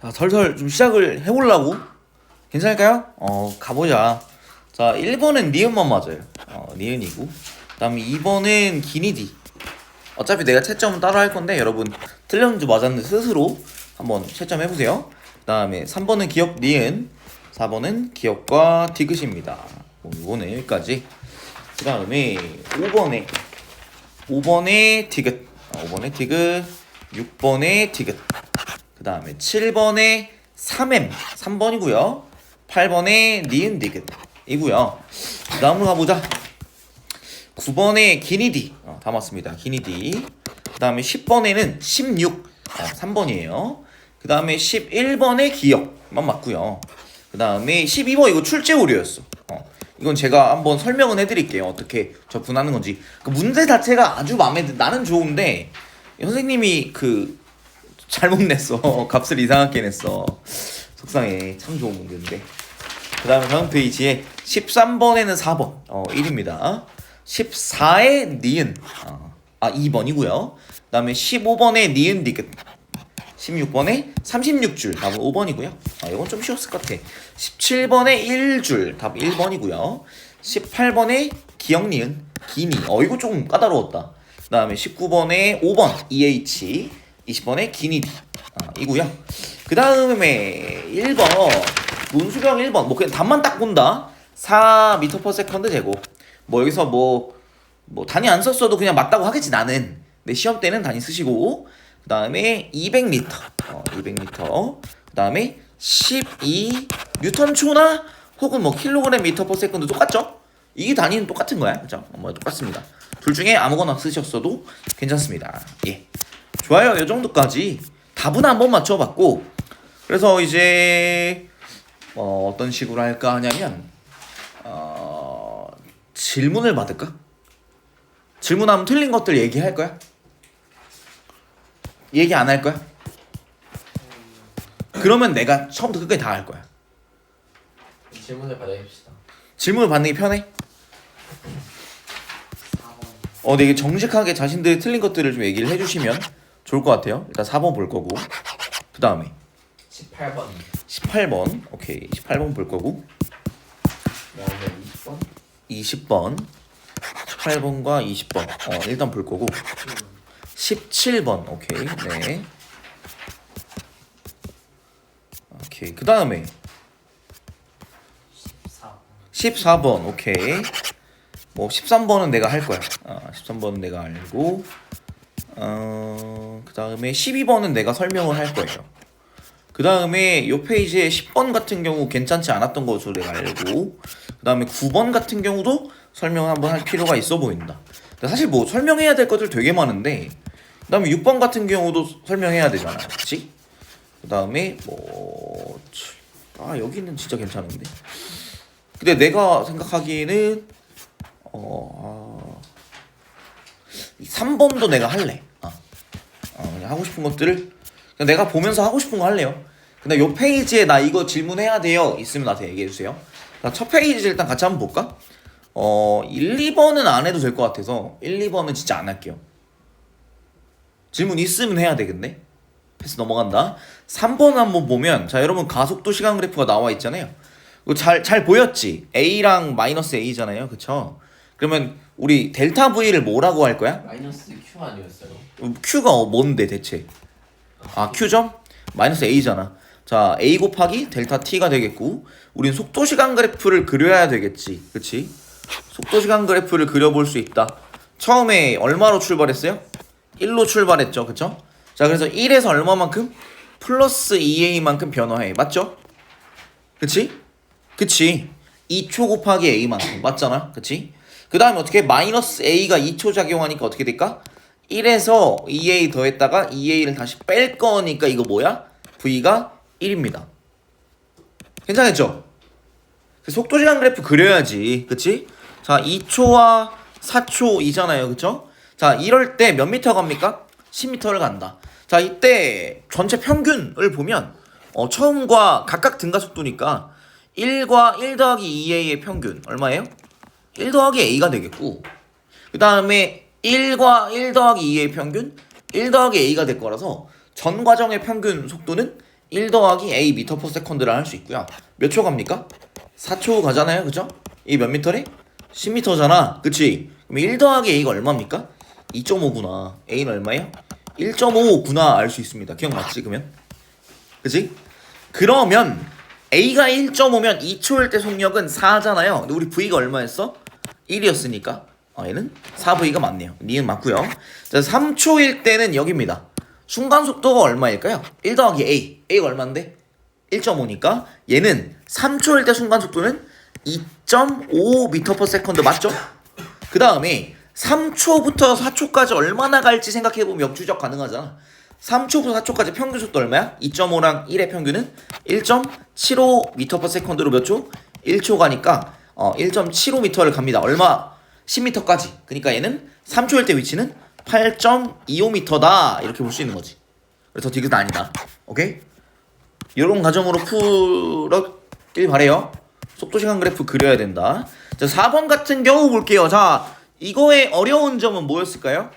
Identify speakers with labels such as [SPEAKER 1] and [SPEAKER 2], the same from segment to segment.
[SPEAKER 1] 자, 설설 좀 시작을 해보려고. 괜찮을까요? 가보자. 자, 1번은 니은만 맞아요. 니은이고. 그 다음에 2번은 기니디. 어차피 내가 채점은 따로 할 건데 여러분 틀렸는지 맞았는지 스스로 한번 채점해보세요. 그 다음에 3번은 기억 니은, 4번은 기억과 디귿입니다. 이거는 여기까지. 그 다음에 5번에 디귿, 5번에 디귿, 6번에 디귿, 그 다음에 7번에 3번이고요 8번에 니은 디귿이고요. 그 다음으로 가보자. 9번에 기니디, 다 맞습니다. 기니디. 그 다음에 10번에는 16, 3번이에요. 그 다음에 11번에 기억만 맞고요. 그 다음에 12번 이거 출제 오류였어. 이건 제가 한번 설명은 해드릴게요. 어떻게 접근하는 건지. 그 문제 자체가 아주 나는 좋은데 선생님이 잘못 냈어. 값을 이상하게 냈어. 속상해. 참 좋은 문제인데. 그 다음에 다음 페이지에 13번에는 4번 1입니다 14에 니은 2번이고요 그 다음에 15번에 니은 디귿, 16번에 36줄 답은 5번이고요 이건 좀 쉬웠을 것 같아. 17번에 1줄 답 1번이고요 18번에 기억 니은 기니, 이거 조금 까다로웠다. 그 다음에 19번에 5번 EH, 20번에 기니디 이고요. 그 다음에 1번 문수경 1번 그냥 답만 딱 본다. 4m/s 제곱. 여기서 단위 안 썼어도 그냥 맞다고 하겠지 나는. 근데 시험 때는 단위 쓰시고. 그 다음에 200m 200m. 그 다음에 12 뉴턴초나 혹은 킬로그램 미터/s 똑같죠? 이 단위는 똑같은 거야. 그죠? 똑같습니다. 둘 중에 아무거나 쓰셨어도 괜찮습니다. 예. 좋아요. 이 정도까지 답은 한번 맞춰봤고, 그래서 이제 어떤 식으로 할까 하냐면 질문을 받을까? 질문하면 틀린 것들 얘기할 거야? 얘기 안 할 거야? 그러면 내가 처음부터 끝까지 다 할 거야.
[SPEAKER 2] 질문을 받아봅시다.
[SPEAKER 1] 질문을 받는 게 편해?
[SPEAKER 2] 4번.
[SPEAKER 1] 근데 이게 정직하게 자신들이 틀린 것들을 좀 얘기를 해주시면 좋을 것 같아요. 일단 4번 볼 거고, 그 다음에
[SPEAKER 2] 18번.
[SPEAKER 1] 18번, 오케이. 18번 볼 거고,
[SPEAKER 2] 그다음에 20번.
[SPEAKER 1] 20번, 18번과 20번 일단 볼 거고, 17번, 오케이. 네. 오케이. 그 다음에 14번, 오케이. 13번은 내가 할 거야. 13번은 내가 알고, 그 다음에 12번은 내가 설명을 할 거예요. 그 다음에 요 페이지에 10번 같은 경우 괜찮지 않았던 것으로 내가 알고, 그 다음에 9번 같은 경우도 설명을 한번 할 필요가 있어 보인다. 사실 설명해야 될 것들 되게 많은데, 그 다음에 6번 같은 경우도 설명해야 되잖아. 그치? 그 다음에 여기는 진짜 괜찮은데. 근데 내가 생각하기에는 3번도 내가 할래. 그냥 하고 싶은 것들을 그냥 내가 보면서 하고 싶은 거 할래요. 근데 요 페이지에 나 이거 질문해야 돼요 있으면 나한테 얘기해 주세요. 첫 페이지 일단 같이 한번 볼까? 1, 2번은 안 해도 될 것 같아서 1, 2번은 진짜 안 할게요. 질문 있으면 해야 돼. 근데 패스 넘어간다. 3번 한번 보면, 자 여러분 가속도 시간 그래프가 나와 있잖아요. 이거 잘 보였지? A랑 마이너스 A잖아요. 그쵸? 그러면 우리 델타 V를 뭐라고 할 거야?
[SPEAKER 2] 마이너스 Q 아니었어요?
[SPEAKER 1] Q가 뭔데 대체? Q점? 마이너스 A잖아. 자, A 곱하기 델타 T가 되겠고, 우린 속도시간 그래프를 그려야 되겠지. 그치? 속도시간 그래프를 그려볼 수 있다. 처음에 얼마로 출발했어요? 1로 출발했죠. 그쵸? 자, 그래서 1에서 얼마만큼? 플러스 2A만큼 변화해. 맞죠? 그치? 그치? 2초 곱하기 A만큼. 맞잖아. 그치? 그 다음에 어떻게? 마이너스 A가 2초 작용하니까 어떻게 될까? 1에서 2A 더했다가 2A를 다시 뺄 거니까 이거 뭐야? V가 1입니다. 괜찮겠죠? 속도시간 그래프 그려야지. 그치? 자, 2초와 4초이잖아요. 그쵸? 자, 이럴 때 몇 미터 갑니까? 10m를 간다. 자, 이때 전체 평균을 보면 처음과 각각 등가속도니까 1과 1 더하기 2A의 평균 얼마예요? 1 더하기 A가 되겠고, 그 다음에 1과 1 더하기 2의 평균 1 더하기 A가 될 거라서 전 과정의 평균 속도는 1 더하기 A 미터 퍼 세컨드를 할 수 있고요. 몇 초 갑니까? 4초 가잖아요. 그죠? 이게 몇 미터래? 10미터잖아. 그치? 그럼 1 더하기 A가 얼마입니까? 2.5구나. A는 얼마예요? 1.5구나 알 수 있습니다. 기억났지 그러면? 그치? 그러면 A가 1.5면 2초일 때 속력은 4잖아요. 근데 우리 V가 얼마였어? 1이었으니까 얘는 4V가 맞네요. 니은 맞고요. 자, 3초일 때는 여기입니다. 순간 속도가 얼마일까요? 1 더하기 A. A가 얼마인데? 1.5니까 얘는 3초일 때 순간 속도는 2.5m/s 맞죠? 그 다음에 3초부터 4초까지 얼마나 갈지 생각해보면 역추적 가능하잖아. 3초부터 4초까지 평균 속도 얼마야? 2.5랑 1의 평균은 1.75m/s로 몇 초? 1초 가니까 1.75m를 갑니다. 얼마? 10m까지. 그러니까 얘는 3초일 때 위치는 8.25m다 이렇게 볼 수 있는 거지. 그래서 디귿 아니다. 오케이? 이런 과정으로 풀었길 바래요. 속도 시간 그래프 그려야 된다. 자, 4번 같은 경우 볼게요. 자, 이거의 어려운 점은 뭐였을까요?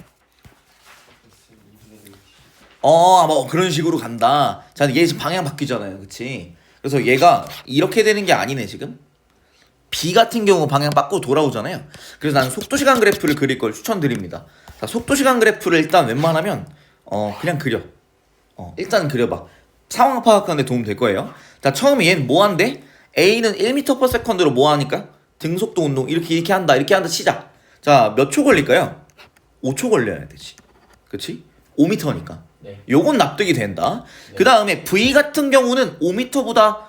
[SPEAKER 1] 뭐 그런 식으로 간다. 자, 얘 지금 방향 바뀌잖아요. 그치? 그래서 얘가 이렇게 되는 게 아니네 지금. B 같은 경우 방향 바꾸고 돌아오잖아요. 그래서 나는 속도 시간 그래프를 그릴 걸 추천드립니다. 자, 속도 시간 그래프를 일단 웬만하면 그냥 그려. 일단 그려봐. 상황 파악하는 데 도움 될 거예요. 자, 처음에 얘는 뭐 한대? A는 1m/s로 뭐 하니까? 등속도 운동 이렇게 한다 치자. 자, 몇 초 걸릴까요? 5초 걸려야 되지. 그치? 5m니까.
[SPEAKER 2] 네.
[SPEAKER 1] 요건 납득이 된다.
[SPEAKER 2] 네.
[SPEAKER 1] 그 다음에 V 같은 경우는 5m보다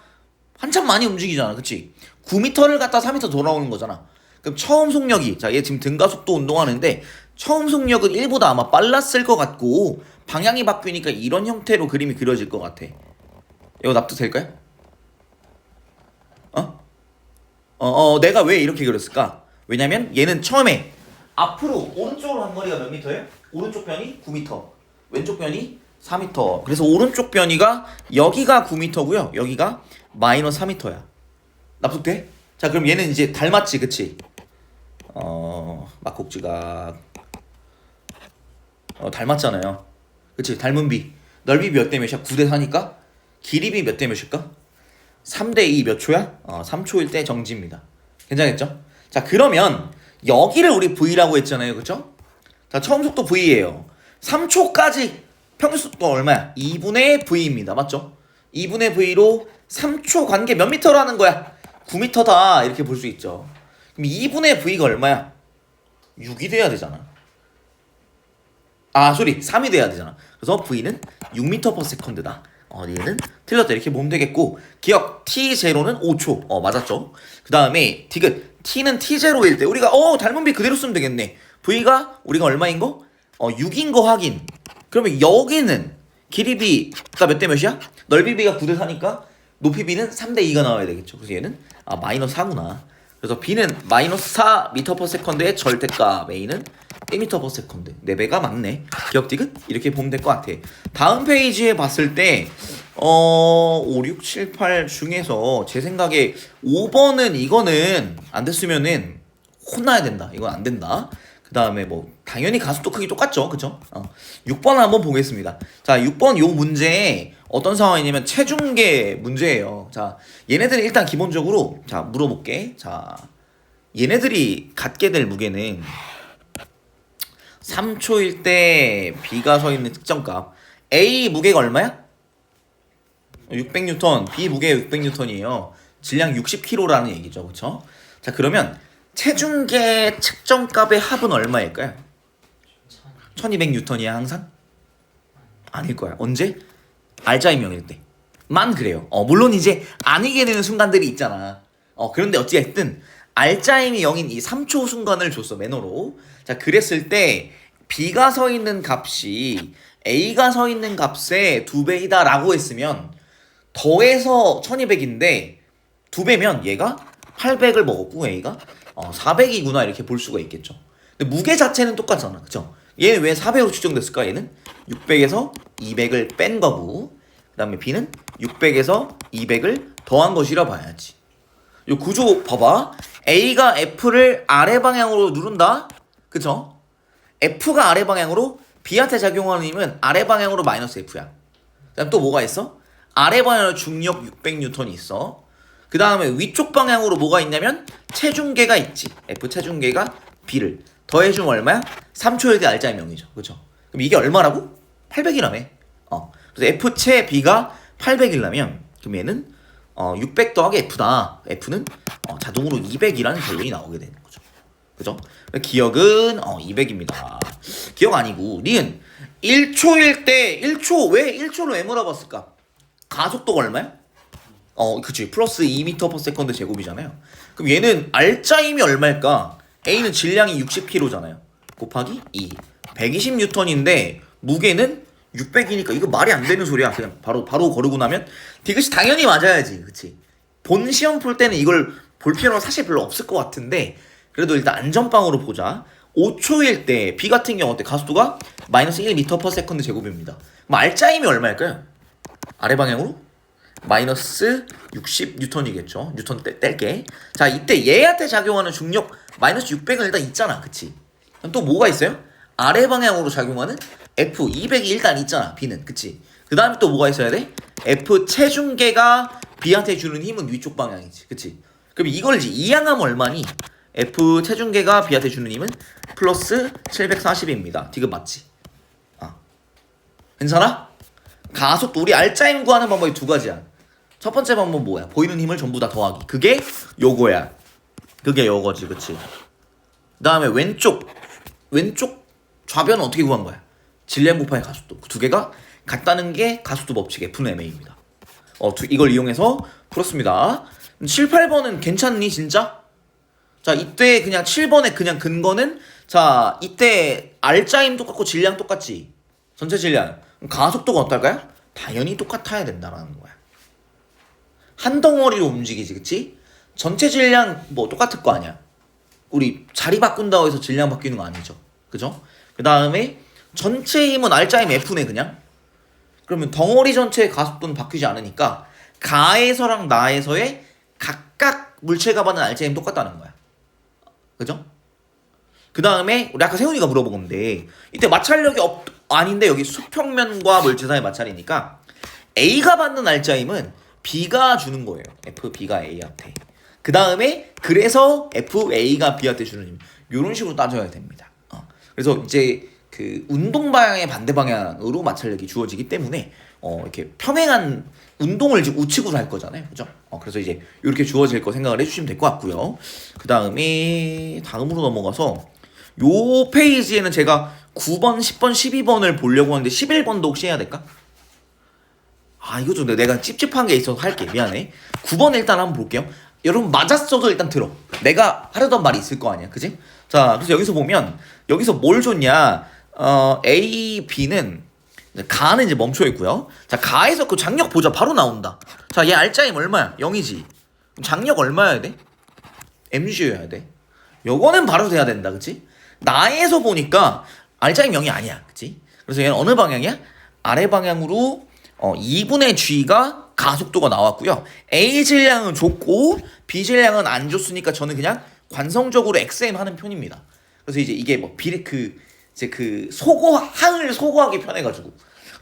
[SPEAKER 1] 한참 많이 움직이잖아. 그치? 9m를 갖다 4m 돌아오는 거잖아. 그럼 처음 속력이, 자, 얘 지금 등가속도 운동하는데 처음 속력은 1보다 아마 빨랐을 것 같고 방향이 바뀌니까 이런 형태로 그림이 그려질 것 같아. 이거 납득될까요? 내가 왜 이렇게 그렸을까? 왜냐면 얘는 처음에 앞으로 오른쪽으로 한 거리가 몇 미터예요? 오른쪽 변이 9m, 왼쪽 변이 4m. 그래서 오른쪽 변이가 여기가 9m고요. 여기가 마이너스 4m야. 납득돼? 자, 그럼 얘는 이제 닮았지, 그치? 막곡지각 닮았잖아요. 그치? 닮은 비. 넓이 몇 대 몇이야? 9대 4니까 길이비 몇 대 몇일까? 3대 2 몇 초야? 3초일 때 정지입니다. 괜찮겠죠? 자, 그러면 여기를 우리 V라고 했잖아요. 그쵸? 자, 처음 속도 V예요. 3초까지 평균 속도 얼마야? 2분의 V입니다. 맞죠? 2분의 V로 3초 관계 몇 미터라는 거야? 9m다 이렇게 볼 수 있죠. 그럼 2분의 V가 얼마야? 6이 돼야 되잖아. 3이 돼야 되잖아. 그래서 V는 6m/s다. 얘는 틀렸다 이렇게 보면 되겠고, 기억 T0는 5초. 맞았죠. 그 다음에 디귿 T는 T0일 때 우리가 닮은 비 그대로 쓰면 되겠네. V가 우리가 얼마인 거? 6인 거 확인. 그러면 여기는 길이 B가 몇 대 몇이야? 넓이 B가 9대 4니까 높이 B는 3대 2가 나와야 되겠죠. 그래서 얘는 마이너스 4구나. 그래서 B는 마이너스 4m/s의 절대값, A는 1m/s. 4배가 맞네. 기억 디귿 이렇게 보면 될 것 같아. 다음 페이지에 봤을 때 5, 6, 7, 8 중에서 제 생각에 5번은 이거는 안 됐으면은 혼나야 된다. 이건 안 된다. 그 다음에 뭐 당연히 가속도 크기 똑같죠. 그쵸? 6번 한번 보겠습니다. 자, 6번 요 문제에 어떤 상황이냐면 체중계 문제예요. 자, 얘네들이 일단 기본적으로 자 물어볼게. 자, 얘네들이 갖게 될 무게는 3초일 때 B가 서 있는 특정값, A 무게가 얼마야? 600N, B 무게가 600N이에요. 질량 60kg라는 얘기죠. 그쵸? 자, 그러면 체중계 측정값의 합은 얼마일까요? 1200N이야 항상? 아닐 거야. 언제? 알짜임 0일 때만 그래요. 물론 이제 아니게 되는 순간들이 있잖아. 그런데 어찌됐든 알짜임이 0인 이 3초 순간을 줬어, 매너로. 자, 그랬을 때 B가 서 있는 값이 A가 서 있는 값의 2배이다 라고 했으면 더해서 1200인데 2배면 얘가 800을 먹었고 A가 400이구나 이렇게 볼 수가 있겠죠. 근데 무게 자체는 똑같잖아. 그쵸? 얘는 왜 4배로 추정됐을까? 얘는 600에서 200을 뺀 거고, 그 다음에 B는 600에서 200을 더한 것이라 봐야지. 이 구조 봐봐. A가 F를 아래 방향으로 누른다. 그쵸? F가 아래 방향으로 B한테 작용하는 힘은 아래 방향으로 마이너스 F야. 그 다음 또 뭐가 있어? 아래 방향으로 중력 600N이 있어. 그 다음에 위쪽 방향으로 뭐가 있냐면 체중계가 있지. F 체중계가 B를 더해주면 얼마야? 3초에 대해 알짜의 명이죠. 그쵸? 그럼 이게 얼마라고? 800이라며. 그래서 F 체 B가 800이라면 그럼 얘는 600 더하기 F다. F는 자동으로 200이라는 결론이 나오게 되는 거죠. 그죠? 기억은 200입니다. 기억 아니고 니은 1초일 때 1초 왜 1초로 왜 물어봤을까? 가속도가 얼마야? 그치 플러스 2m/s 제곱이잖아요. 그럼 얘는 알짜임이 얼마일까? A는 질량이 60kg잖아요. 곱하기 2 120N인데 무게는 600이니까 이거 말이 안 되는 소리야. 그냥 바로 거르고 나면 디귿이 당연히 맞아야지. 그치? 본 시험 풀 때는 이걸 볼 필요는 사실 별로 없을 것 같은데 그래도 일단 안전빵으로 보자. 5초일 때 B 같은 경우 때 가속도가 마이너스 1m/s 제곱입니다. 그럼 알짜임이 얼마일까요? 아래 방향으로 마이너스 60N이겠죠. 뉴턴 뗄게. 자 이때 얘한테 작용하는 중력 마이너스 600은 일단 있잖아. 그치? 그럼 또 뭐가 있어요? 아래 방향으로 작용하는 F 200이 일단 있잖아. B는. 그치? 그 다음에 또 뭐가 있어야 돼? F 체중계가 B한테 주는 힘은 위쪽 방향이지. 그치? 그럼 이걸 이제 이항하면 얼마니? F 체중계가 B한테 주는 힘은 플러스 740입니다. 디귿 맞지? 괜찮아? 가속도 우리 알짜임 구하는 방법이 두 가지야. 첫 번째 방법은 뭐야? 보이는 힘을 전부 다 더하기. 그게 요거야. 그게 요거지. 그치? 그 다음에 왼쪽 좌변은 어떻게 구한 거야? 질량 곱하기 가속도. 그 두 개가 같다는 게 가속도 법칙 F는 MA입니다. 이걸 이용해서 풀었습니다. 7, 8번은 괜찮니 진짜? 자 이때 그냥 7번에 그냥 근거는 자 이때 알짜임 똑같고 질량 똑같지? 전체 질량. 그럼 가속도가 어떨까요? 당연히 똑같아야 된다라는 거야. 한 덩어리로 움직이지. 그치? 전체 질량 뭐 똑같을 거 아니야. 우리 자리 바꾼다고 해서 질량 바뀌는 거 아니죠. 그죠? 그 다음에 전체 힘은 알짜임 F네 그냥. 그러면 덩어리 전체의 가속도는 바뀌지 않으니까 가에서랑 나에서의 각각 물체가 받는 알짜임 똑같다는 거야. 그죠? 그 다음에 우리 아까 세훈이가 물어본 건데 이때 마찰력이 아닌데 여기 수평면과 물체 사이의 마찰이니까 A가 받는 알짜임은 B가 주는 거예요. F, B가 A한테. 그 다음에 그래서 F, A가 B한테 주는 힘. 이런 식으로 따져야 됩니다. 그래서 이제 그 운동 방향의 반대 방향으로 마찰력이 주어지기 때문에 이렇게 평행한 운동을 지금 우측으로 할 거잖아요. 그죠? 그래서 이제 이렇게 주어질 거 생각을 해주시면 될 것 같고요. 그 다음에 다음으로 넘어가서 요 페이지에는 제가 9번, 10번, 12번을 보려고 하는데 11번도 혹시 해야 될까? 이거 좀 내가 찝찝한 게 있어서 할게. 미안해. 9번 일단 한번 볼게요. 여러분 맞았어도 일단 들어. 내가 하려던 말이 있을 거 아니야. 그지? 자, 그래서 여기서 보면 여기서 뭘 줬냐? A, B는 가는 이제 멈춰 있고요. 자, 가에서 그 장력 보자. 바로 나온다. 자, 얘 알짜임 얼마야? 0이지. 그럼 장력 얼마여야 돼? mg여야 돼. 요거는 바로 돼야 된다. 그치? 나에서 보니까 알짜임 0이 아니야. 그치? 그래서 얘는 어느 방향이야? 아래 방향으로 2분의 g가 가속도가 나왔고요. A 질량은 줬고 B 질량은 안 줬으니까 저는 그냥 관성적으로 XM 하는 편입니다. 그래서 이제 이게 뭐 비례 이제 항을 소거하게 편해가지고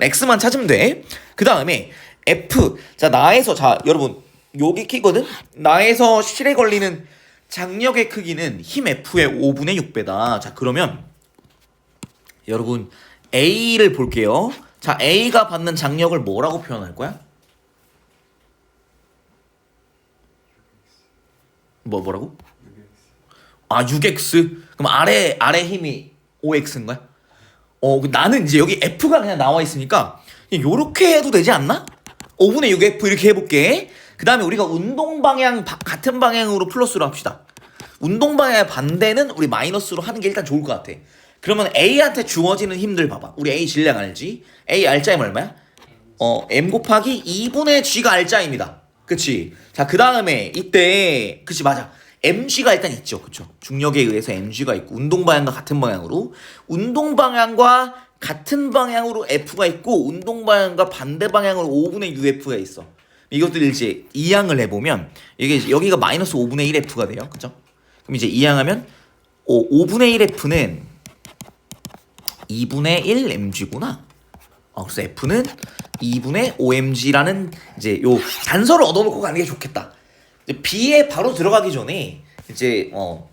[SPEAKER 1] X만 찾으면 돼. 그 다음에 F. 자, 나에서 자 여러분 여기 키거든. 나에서 실에 걸리는 장력의 크기는 힘 F의 5분의 6배다. 자, 그러면 여러분 A를 볼게요. 자, A가 받는 장력을 뭐라고 표현할 거야? 뭐라고? 6x. 그럼 아래 힘이 5x인 거야? 나는 이제 여기 f가 그냥 나와 있으니까 요렇게 해도 되지 않나? 5분의 6f 이렇게 해볼게. 그 다음에 우리가 운동 방향 같은 방향으로 플러스로 합시다. 운동 방향의 반대는 우리 마이너스로 하는 게 일단 좋을 것 같아. 그러면 A한테 주어지는 힘들 봐봐. 우리 A 질량 알지? A 알짜임 얼마야? M 곱하기 2분의 G가 알짜임이다. 그치? 자, 그 다음에 이때 그치 맞아. mg가 일단 있죠. 그쵸? 중력에 의해서 mg가 있고 운동 방향과 같은 방향으로 운동 방향과 같은 방향으로 F가 있고 운동 방향과 반대 방향으로 5분의 UF가 있어. 이것들을 이제 이항을 해보면 이게 여기가 마이너스 5분의 1F가 돼요. 그죠? 그럼 이제 이항하면 5분의 1F는 2분의 1 mg구나. 그래서 F는 2분의 OMG라는 이제 요 단서를 얻어놓고 가는 게 좋겠다. 이제 B에 바로 들어가기 전에 이제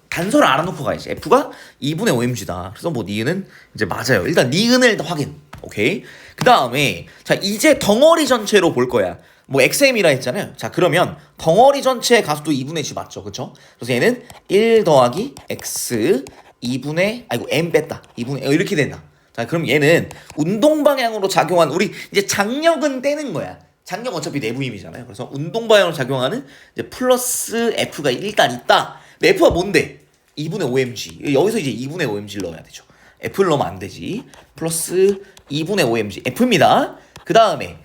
[SPEAKER 1] 단서를 알아놓고 가야지. F가 2분의 OMG다. 그래서 뭐 니은은 이제 맞아요. 일단 니은을 일단 확인. 오케이. 그 다음에 자 이제 덩어리 전체로 볼 거야. 뭐 XM이라 했잖아요. 자 그러면 덩어리 전체의 가속도 2분의 G 맞죠, 그쵸? 그래서 얘는 1 더하기 X 2분의 M 뺐다. 2분의 이렇게 된다. 자 그럼 얘는 운동 방향으로 작용한 우리 이제 장력은 떼는 거야. 장력 어차피 내부 힘이잖아요. 그래서 운동 방향으로 작용하는 이제 플러스 F가 일단 있다. 근데 F가 뭔데? 2분의 OMG. 여기서 이제 2분의 OMG를 넣어야 되죠. F를 넣으면 안 되지. 플러스 2분의 OMG F입니다. 그 다음에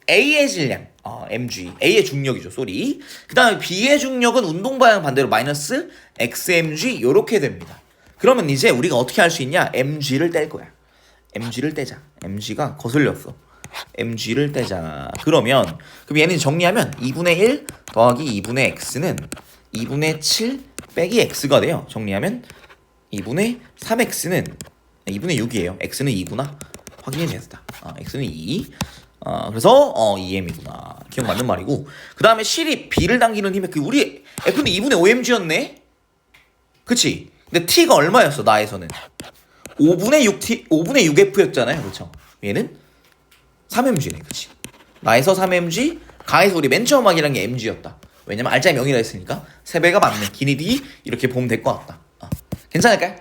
[SPEAKER 1] A의 질량 mg A의 중력이죠. 쏘리. 그 다음에 B의 중력은 운동 방향 반대로 마이너스 xmg 요렇게 됩니다. 그러면 이제 우리가 어떻게 할 수 있냐? mg를 뗄 거야. mg를 떼자. mg가 거슬렸어. mg를 떼자. 그럼 얘는 정리하면 2분의 1 더하기 2분의 x는 2분의 7 빼기 x가 돼요. 정리하면 2분의 3x는 2분의 6이에요. x는 2구나. 확인이 됐다. x는 2. 그래서 2m이구나. 기억 맞는 말이고. 그 다음에 실이 b를 당기는 힘에 우리 f는 2분의 5mg였네. 그치? 근데 t가 얼마였어? 나에서는 5분의 6f였잖아요. 그렇죠? 얘는 3mg네. 그치? 나에서 3mg 가에서 우리 맨 처음 하기란 게 mg였다. 왜냐면 알짜의 0이라 했으니까 3배가 맞네. 길이 이렇게 보면 될 것 같다. 괜찮을까요?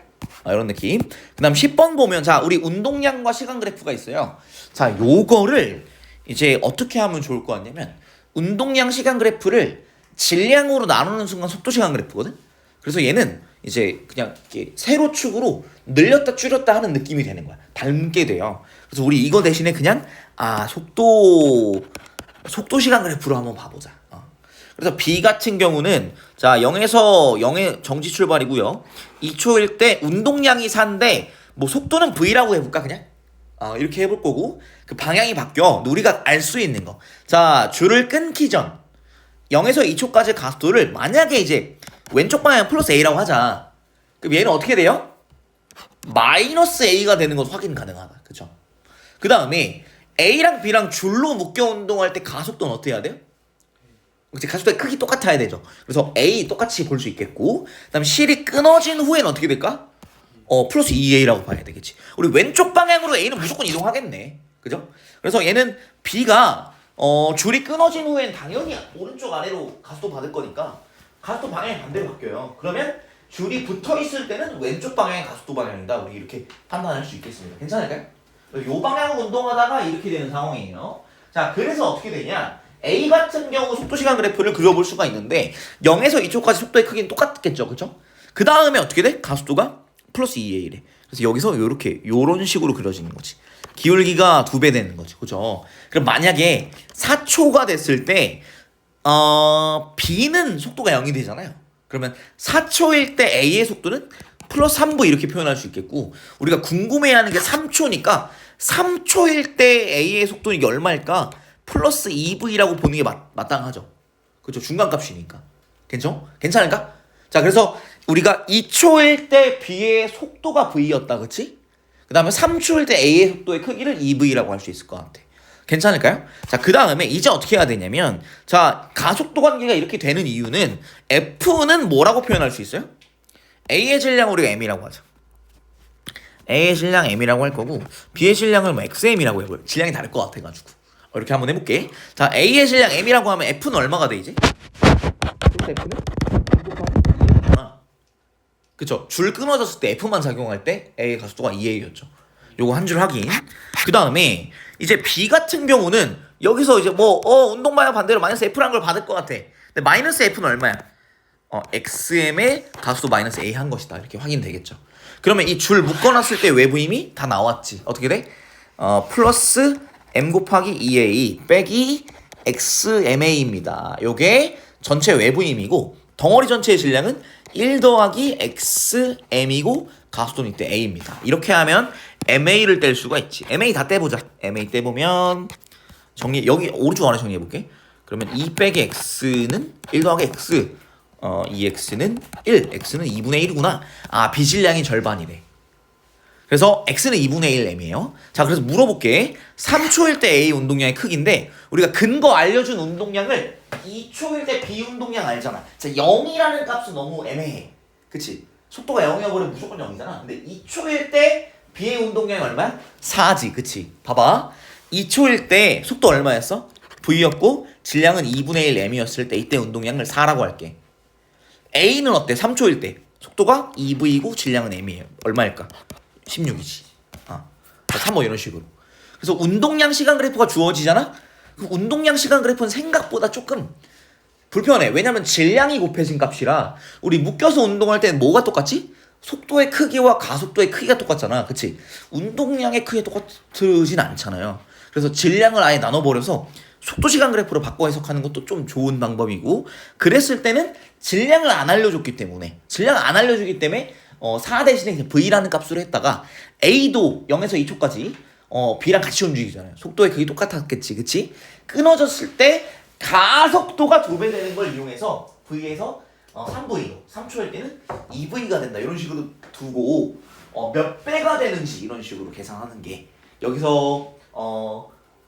[SPEAKER 1] 이런 느낌. 그 다음 10번 보면 자 우리 운동량과 시간 그래프가 있어요. 자 요거를 이제 어떻게 하면 좋을 것 같냐면 운동량 시간 그래프를 질량으로 나누는 순간 속도 시간 그래프거든. 그래서 얘는 이제 그냥 이렇게 세로축으로 늘렸다 줄였다 하는 느낌이 되는 거야. 닮게 돼요. 그래서 우리 이거 대신에 그냥 속도 시간 그래프로 한번 봐보자. 그래서 B 같은 경우는 자 0에서 0의 정지 출발이고요. 2초일 때 운동량이 4인데 뭐 속도는 V라고 해볼까 그냥? 이렇게 해볼 거고 그 방향이 바뀌어. 우리가 알 수 있는 거. 자 줄을 끊기 전 0에서 2초까지 가속도를 만약에 이제 왼쪽 방향 플러스 A라고 하자. 그럼 얘는 어떻게 돼요? 마이너스 A가 되는 건 확인 가능하다. 그쵸? 그 다음에 A랑 B랑 줄로 묶여 운동할 때 가속도는 어떻게 해야 돼요? 가속도의 크기 똑같아야 되죠. 그래서 A 똑같이 볼 수 있겠고, 그다음 실이 끊어진 후에는 어떻게 될까? 플러스 2A라고 봐야 되겠지. 우리 왼쪽 방향으로 A는 무조건 이동하겠네. 그죠? 그래서 얘는 B가 줄이 끊어진 후엔 당연히 오른쪽 아래로 가속도 받을 거니까 가속도 방향이 반대로 바뀌어요. 그러면 줄이 붙어 있을 때는 왼쪽 방향의 가속도 방향이다. 우리 이렇게 판단할 수 있겠습니다. 괜찮을까요? 이 방향으로 운동하다가 이렇게 되는 상황이에요. 자, 그래서 어떻게 되냐? A 같은 경우 속도시간 그래프를 그려볼 수가 있는데 0에서 2초까지 속도의 크기는 똑같겠죠. 그쵸? 그 다음에 어떻게 돼? 가속도가 플러스 2A래. 그래서 여기서 요런 식으로 그려지는 거지. 기울기가 2배 되는 거지. 그죠? 그럼 만약에 4초가 됐을 때 B는 속도가 0이 되잖아요. 그러면 4초일 때 A의 속도는 플러스 3V 이렇게 표현할 수 있겠고 우리가 궁금해하는 게 3초니까 3초일 때 A의 속도는 이게 얼마일까? 플러스 2V라고 보는 게 마땅하죠. 그렇죠? 중간값이니까. 괜찮을까? 자, 그래서 우리가 2초일 때 B의 속도가 V였다. 그치? 그 다음에 3초일 때 A의 속도의 크기를 2V라고 할 수 있을 것 같아. 괜찮을까요? 자, 그 다음에 이제 어떻게 해야 되냐면 자, 가속도 관계가 이렇게 되는 이유는 F는 뭐라고 표현할 수 있어요? A의 질량을 우리가 M이라고 하죠. A의 질량 M이라고 할 거고 B의 질량을 뭐 XM이라고 해봐요. 질량이 다를 것 같아가지고 이렇게 한번 해볼게. 자, A의 질량 M이라고 하면 F는 얼마가 돼 이제? F는? 그쵸? 줄 끊어졌을 때 F만 작용할 때 A의 가속도가 2A였죠. 요거 한 줄 확인. 그 다음에 이제 B 같은 경우는 여기서 이제 운동 방향 반대로 마이너스 F라는 걸 받을 것 같아. 근데 마이너스 F는 얼마야? XM의 가속도 마이너스 A 한 것이다. 이렇게 확인되겠죠. 그러면 이 줄 묶어놨을 때 외부 힘이 다 나왔지. 어떻게 돼? 플러스 M 곱하기 2A 빼기 XMA입니다. 요게 전체 외부 힘이고 덩어리 전체의 질량은 1 더하기 XM이고 가속도는 이때 A입니다. 이렇게 하면 MA를 뗄 수가 있지. MA 다 떼보자. MA 떼보면 여기 오른쪽 안에 정리해볼게. 그러면 2 빼기 X는 1 더하기 X 2X는 1 X는 2분의 1이구나. 비질량이 절반이래. 그래서 x는 2분의 1 m이에요. 자, 그래서 물어볼게. 3초일 때 A 운동량의 크기인데 우리가 근거 알려준 운동량을 2초일 때 B 운동량 알잖아. 자, 0이라는 값은 너무 애매해. 그치? 속도가 0이어버리면 무조건 0이잖아. 근데 2초일 때 B의 운동량이 얼마야? 4지. 그치? 봐봐. 2초일 때 속도 얼마였어? V였고 질량은 2분의 1 m이었을 때 이때 운동량을 4라고 할게. A는 어때? 3초일 때 속도가 2V고 질량은 m이에요. 얼마일까? 16이지. 3번 이런 식으로. 그래서 운동량 시간 그래프가 주어지잖아? 그 운동량 시간 그래프는 생각보다 조금 불편해. 왜냐면 질량이 곱해진 값이라 우리 묶여서 운동할 때는 뭐가 똑같지? 속도의 크기와 가속도의 크기가 똑같잖아. 그치? 운동량의 크기가 똑같진 않잖아요. 그래서 질량을 아예 나눠버려서 속도 시간 그래프로 바꿔 해석하는 것도 좀 좋은 방법이고, 그랬을 때는 질량을 안 알려줬기 때문에 4 대신에 그냥 V라는 값으로 했다가 A도 0에서 2초까지 B랑 같이 움직이잖아요. 속도의 크기 똑같았겠지. 그치? 끊어졌을 때 가속도가 2배 되는 걸 이용해서 V에서 3V로 3초일 때는 2V가 된다. 이런 식으로 두고 몇 배가 되는지 이런 식으로 계산하는 게, 여기서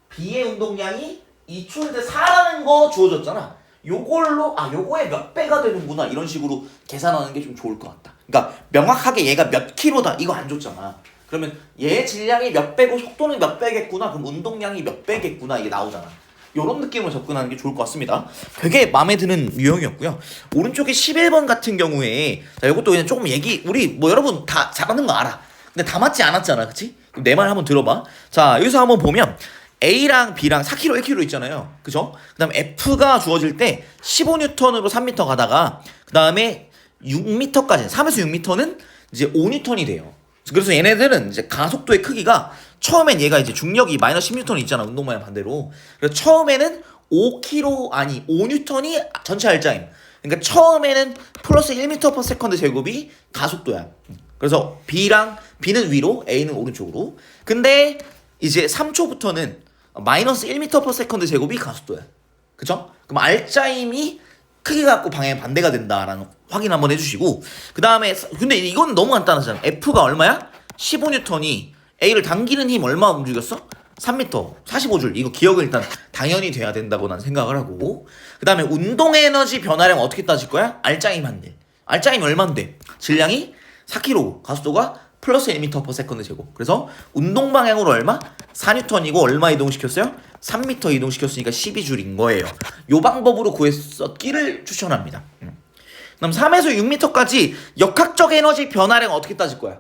[SPEAKER 1] B의 운동량이 2초일 때 4라는 거 주어졌잖아. 요걸로 요거에 몇 배가 되는구나 이런 식으로 계산하는 게 좀 좋을 것 같다. 그러니까 명확하게 얘가 몇 킬로다 이거 안 줬잖아. 그러면 얘 질량이 몇 배고 속도는 몇 배겠구나. 그럼 운동량이 몇 배겠구나 이게 나오잖아. 요런 느낌으로 접근하는 게 좋을 것 같습니다. 되게 마음에 드는 유형이었고요. 오른쪽에 11번 같은 경우에 자, 이것도 그냥 조금 우리 뭐 여러분 다 잘하는 거 알아. 근데 다 맞지 않았잖아. 그치? 그럼 내 말 한번 들어봐. 자, 여기서 한번 보면 A랑 B랑 4kg, 1kg 있잖아요. 그죠? 그 다음에 F가 주어질 때 15N으로 3m 가다가 그 다음에 6m까지 3에서 6m는 이제 5N이 돼요. 그래서 얘네들은 이제 가속도의 크기가 처음엔 얘가 이제 중력이 마이너스 10N 있잖아. 운동방향 반대로. 그래서 처음에는 5N이 전체 알짜임. 그러니까 처음에는 플러스 1m/s 제곱이 가속도야. 그래서 B는 위로, A는 오른쪽으로. 근데 이제 3초부터는 마이너스 1m/s 제곱이 가속도야. 그쵸? 그럼 알짜임이 크게 갖고 방향 반대가 된다라는 확인 한번 해주시고, 그 다음에 근데 이건 너무 간단하잖아. F가 얼마야? 15N이 A를 당기는 힘 얼마 움직였어? 3m 45줄. 이거 기억은 일단 당연히 돼야 된다고 난 생각을 하고, 그 다음에 운동 에너지 변화량 어떻게 따질 거야? 알짜임 한대. 알짜임이 얼만데? 질량이 4kg, 가속도가 플러스 1m/s 제곱. 그래서 운동 방향으로 얼마? 4N이고 얼마 이동시켰어요? 3m 이동시켰으니까 12줄인 거예요. 요 방법으로 구했었기를 추천합니다. 그럼 3에서 6m까지 역학적 에너지 변화량 어떻게 따질 거야?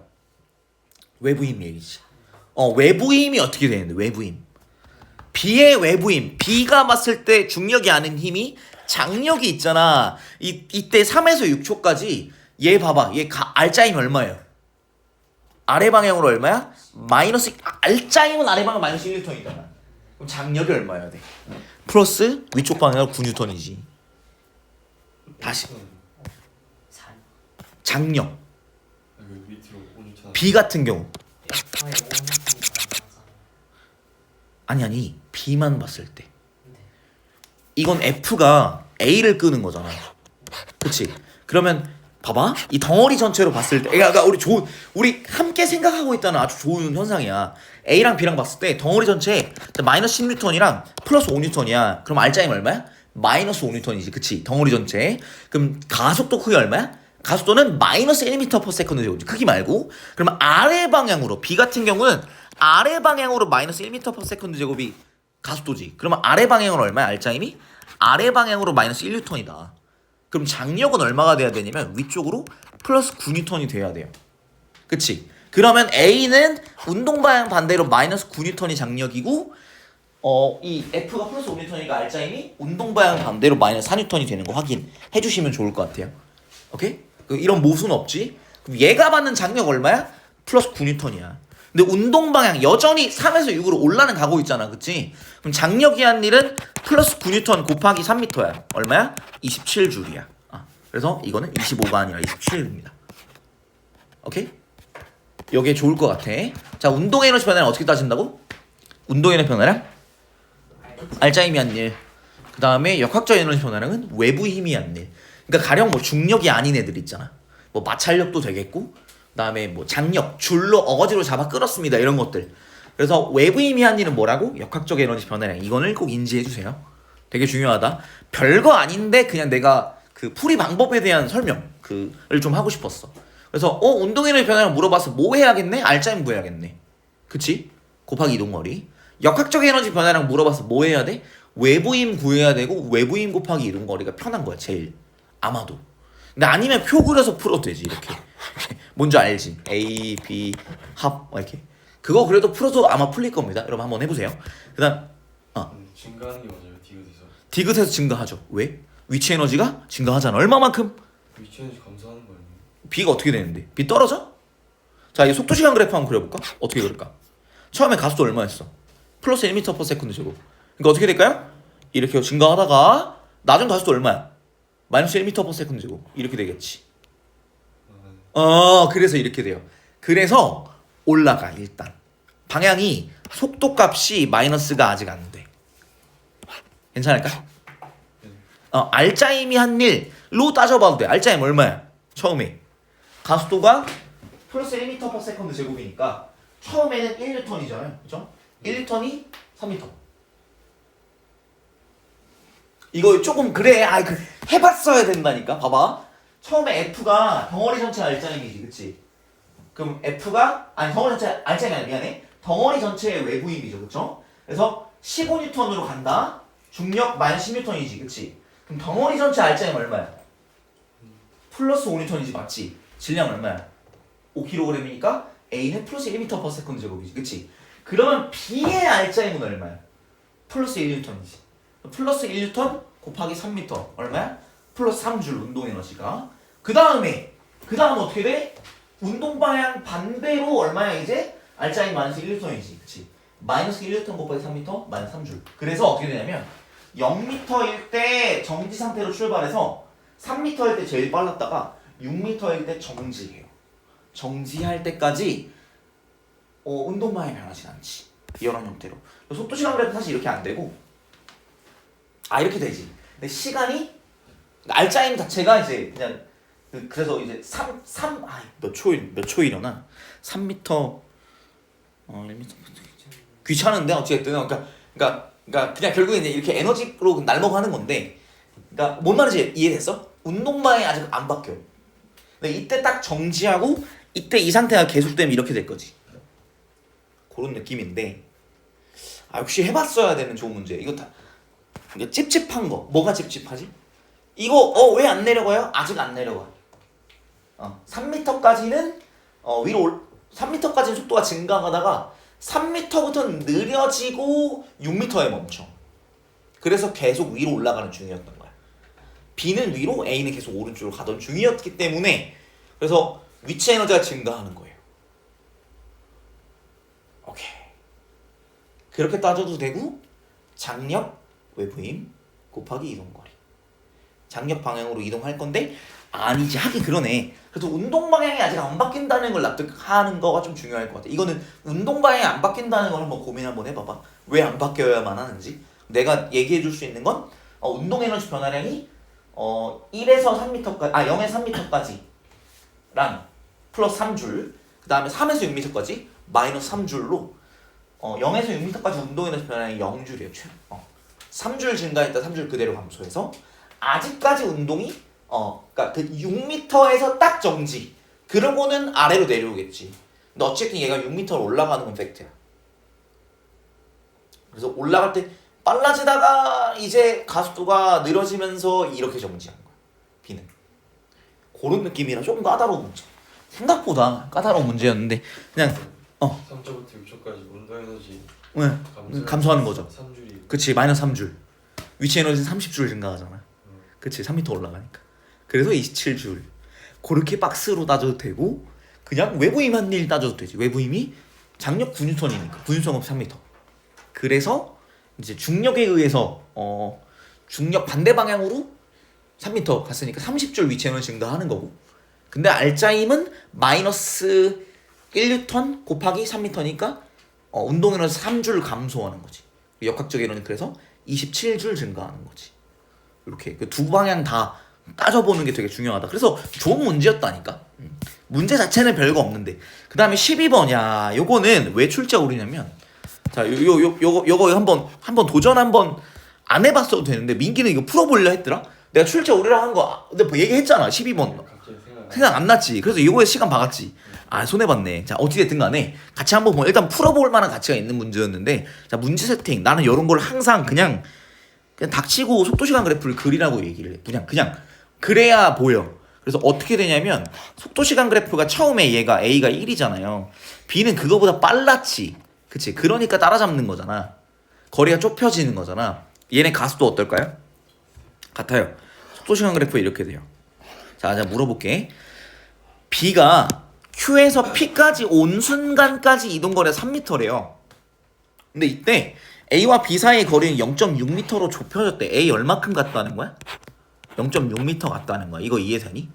[SPEAKER 1] 외부 힘 얘기지. 외부 힘이 어떻게 되는데? 외부 힘. B의 외부 힘. B가 봤을 때 중력이 아닌 힘이 장력이 있잖아. 이때 3에서 6초까지 얘 봐봐. 알짜임이 얼마예요? 아래 방향으로 얼마야? 알짜임은 아래 방향 마이너스 1N이잖아. 그럼 장력이 얼마여야 돼? 플러스 위쪽 방향으로 9N이지. 다시 장력. B 같은 경우 아니 B만 봤을 때 이건 F가 A를 끄는 거잖아. 그치? 그러면 봐봐, 이 덩어리 전체로 봤을 때, 그러니까 우리 함께 생각하고 있다는 아주 좋은 현상이야. A랑 B랑 봤을 때 덩어리 전체 마이너스 10N이랑 플러스 5N이야. 그럼 알짜임 얼마야? 마이너스 5N이지, 그치? 덩어리 전체. 그럼 가속도 크기 얼마야? 가속도는 마이너스 1m/s 제곱. 크기 말고. 그러면 아래 방향으로, B 같은 경우는 아래 방향으로 마이너스 1m/s 제곱이 가속도지. 그러면 아래 방향으로 얼마야? 알짜임이? 아래 방향으로 마이너스 1N이다. 그럼 장력은 얼마가 돼야 되냐면 위쪽으로 플러스 9N이 돼야 돼요. 그치? 그러면 A는 운동 방향 반대로 마이너스 9N이 장력이고, 이 F가 플러스 5N이니까 알짜임이 운동 방향 반대로 마이너스 4N이 되는 거 확인해 주시면 좋을 것 같아요. 오케이? 이런 모순 없지? 그럼 얘가 받는 장력 얼마야? 플러스 9N이야. 근데 운동 방향 여전히 3에서 6으로 올라는 가고 있잖아. 그치? 그럼 장력이 한 일은 플러스 9N 곱하기 3m야. 얼마야? 27줄이야. 그래서 이거는 25가 아니라 27입니다. 오케이? 이게 좋을 것 같아. 자, 운동 에너지 변화량 어떻게 따진다고? 운동 에너지 변화량? 알짜임이 한 일. 그 다음에 역학적 에너지 변화량은 외부 힘이 한 일. 그러니까 가령 뭐 중력이 아닌 애들 있잖아. 뭐 마찰력도 되겠고, 그다음에 뭐 장력, 줄로 어거지로 잡아 끌었습니다. 이런 것들. 그래서 외부 힘이 한 일은 뭐라고? 역학적 에너지 변화량. 이거를 꼭 인지해 주세요. 되게 중요하다. 별거 아닌데 그냥 내가 그 풀이 방법에 대한 설명 그를 좀 하고 싶었어. 그래서 운동 에너지 변화량 물어봐서 뭐 해야겠네? 알짜임 구해야겠네. 그치? 곱하기 이동거리. 역학적 에너지 변화량 물어봐서 뭐 해야 돼? 외부 힘 구해야 되고 외부 힘 곱하기 이동거리가 편한 거야 제일. 아마도. 근데 아니면 표 그려서 풀어도 되지 이렇게. 뭔지 알지? A, B, 합 이렇게. 그거 그래도 풀어도 아마 풀릴 겁니다. 여러분 한번 해보세요. 그다음
[SPEAKER 3] 증가하는 게 맞아요. 디귿에서.
[SPEAKER 1] 디귿에서 증가하죠. 왜? 위치 에너지가 증가하잖아. 얼마만큼?
[SPEAKER 3] 위치 에너지 감소하는 거 아니에요?
[SPEAKER 1] B가 어떻게 되는데? B 떨어져? 자, 이 속도 시간 그래프 한번 그려볼까? 어떻게 그릴까? 처음에 가속도 얼마였어? 플러스 1m/s 제곱. 그러니까 어떻게 될까요? 이렇게 증가하다가 나중 가속도 얼마야? 마이너스 1m/s 제곱. 이렇게 되겠지. 그래서 이렇게 돼요. 그래서 올라가 일단. 방향이 속도 값이 마이너스가 아직 안 돼. 괜찮을까? 알짜임이 한 일로 따져봐도 돼. 알짜임 얼마야? 처음에 가속도가 플러스 1m/s 제곱이니까 처음에는 1N이잖아요. 그죠? 1N이 3m. 이거 조금 그래. 해봤어야 된다니까. 봐봐. 처음에 F가 덩어리 전체 알짜임이지. 그치? 그럼 F가 덩어리 전체 알짜임이 아니라 미안해. 덩어리 전체의 외부 힘이죠. 그쵸? 그래서 15N으로 간다. 중력 마이너스 10N이지. 그치? 그럼 덩어리 전체 알짜임 얼마야? 플러스 5N이지. 맞지? 질량 얼마야? 5kg이니까 A는 플러스 1m/s 제곱이지. 그치? 그러면 B의 알짜임은 얼마야? 플러스 1N이지. 플러스 1N 곱하기 3m 얼마야? 플러스 3줄 운동 에너지가. 그 다음에 어떻게 돼? 운동 방향 반대로 얼마야 이제? 알짜임 마이너스 1N이지. 그치? 마이너스 1N 곱하기 3m 마이너스 3줄. 그래서 어떻게 되냐면 0m일 때 정지 상태로 출발해서 3m일 때 제일 빨랐다가 6m일 때 정지해요. 정지할 때까지 운동 방향이 변하진 않지. 이런 형태로. 속도 시간 그래프 사실 이렇게 안 되고 이렇게 되지. 근데 시간이 알짜임 자체가 이제 그냥 그래서 이제 몇 초 일어나? 3m 1m 귀찮은데 어쨌든 그러니까 그냥 결국에 이제 이렇게 에너지로 날먹하는 건데 그러니까 뭔 말인지 이해됐어? 운동 방향이 아직 안 바뀌어. 근데 이때 딱 정지하고 이때 이 상태가 계속되면 이렇게 될 거지. 그런 느낌인데 역시 해봤어야 되는 좋은 문제. 이거 찝찝한 거. 뭐가 찝찝하지? 이거 왜 안 내려가요? 아직 안 내려가. 3m까지는 위로 3m까지는 속도가 증가하다가 3m부터는 느려지고 6m에 멈춰. 그래서 계속 위로 올라가는 중이었던 거야. B는 위로, A는 계속 오른쪽으로 가던 중이었기 때문에 그래서 위치 에너지가 증가하는 거예요. 오케이. 그렇게 따져도 되고 장력, 외부힘 곱하기 이동거리. 장력 방향으로 이동할 건데 아니지 하긴 그러네. 그래서 운동 방향이 아직 안 바뀐다는 걸 납득하는 거가 좀 중요할 것 같아. 이거는 운동 방향이 안 바뀐다는 걸 한번 고민 한번 해봐봐. 왜 안 바뀌어야만 하는지. 내가 얘기해 줄 수 있는 건 운동 에너지 변화량이 1에서 3m까지 0에서 3m까지랑 플러스 3줄 그 다음에 3에서 6m까지 마이너스 3줄로 0에서 6m까지 운동 에너지 변화량이 0줄이에요. 3줄 증가했다 3줄 그대로 감소해서 아직까지 운동이 그러니까 그 6m에서 딱 정지. 그러고는 아래로 내려오겠지. 근데 어쨌든 얘가 6m로 올라가는 건 팩트야. 그래서 올라갈 때 빨라지다가 이제 가속도가 느려지면서 이렇게 정지한 거야. B는. 그런 느낌이라 조금 까다로운 문제. 생각보다 까다로운 문제였는데 그냥
[SPEAKER 3] 3초부터 6초까지 운동 에너지
[SPEAKER 1] 감소하는 거죠.
[SPEAKER 3] 3줄이.
[SPEAKER 1] 그치 마이너스 3줄. 위치 에너지는 30줄 증가하잖아. 그치 3m 올라가니까. 그래서 27줄. 그렇게 박스로 따져도 되고 그냥 외부 힘 한 일 따져도 되지. 외부 힘이 장력 9N이니까 9N 3m. 그래서 이제 중력에 의해서 중력 반대 방향으로 3m 갔으니까 30줄 위치 에너지 증가하는 거고. 근데 알짜임은 마이너스 1N 곱하기 3m니까 운동 에너지 3줄 감소하는 거지. 역학적 에너지 그래서 27줄 증가하는 거지. 이렇게 그 두 방향 다 따져보는 게 되게 중요하다. 그래서 좋은 문제였다니까. 문제 자체는 별거 없는데. 그 다음에 12번. 야, 요거는 왜 출제 오류냐면, 자, 요거 한번 도전 한번 안 해봤어도 되는데, 민기는 이거 풀어보려 했더라? 내가 출제 오류라 한 거, 근데 뭐 얘기했잖아, 12번.
[SPEAKER 3] 갑자기
[SPEAKER 1] 생각 안 났지. 그래서 이거에 시간 박았지. 아, 손해봤네. 자, 어찌됐든 간에 같이 한번 보면 일단 풀어볼 만한 가치가 있는 문제였는데, 자, 문제 세팅. 나는 이런 걸 항상 그냥 닥치고 속도시간 그래프를 그리라고 얘기를 해. 그냥 그래야 보여. 그래서 어떻게 되냐면 속도시간 그래프가 처음에 얘가 A가 1이잖아요. B는 그거보다 빨랐지. 그치? 그러니까 따라잡는 거잖아. 거리가 좁혀지는 거잖아. 얘네 가속도 어떨까요? 같아요. 속도시간 그래프 이렇게 돼요. 자, 물어볼게. B가 Q에서 P까지 온 순간까지 이동거리가 3m래요. 근데 이때 A와 B 사이의 거리는 0.6m로 좁혀졌대. A 얼마큼 갔다는 거야? 0.6m 갔다는 거야. 이거 이해되니?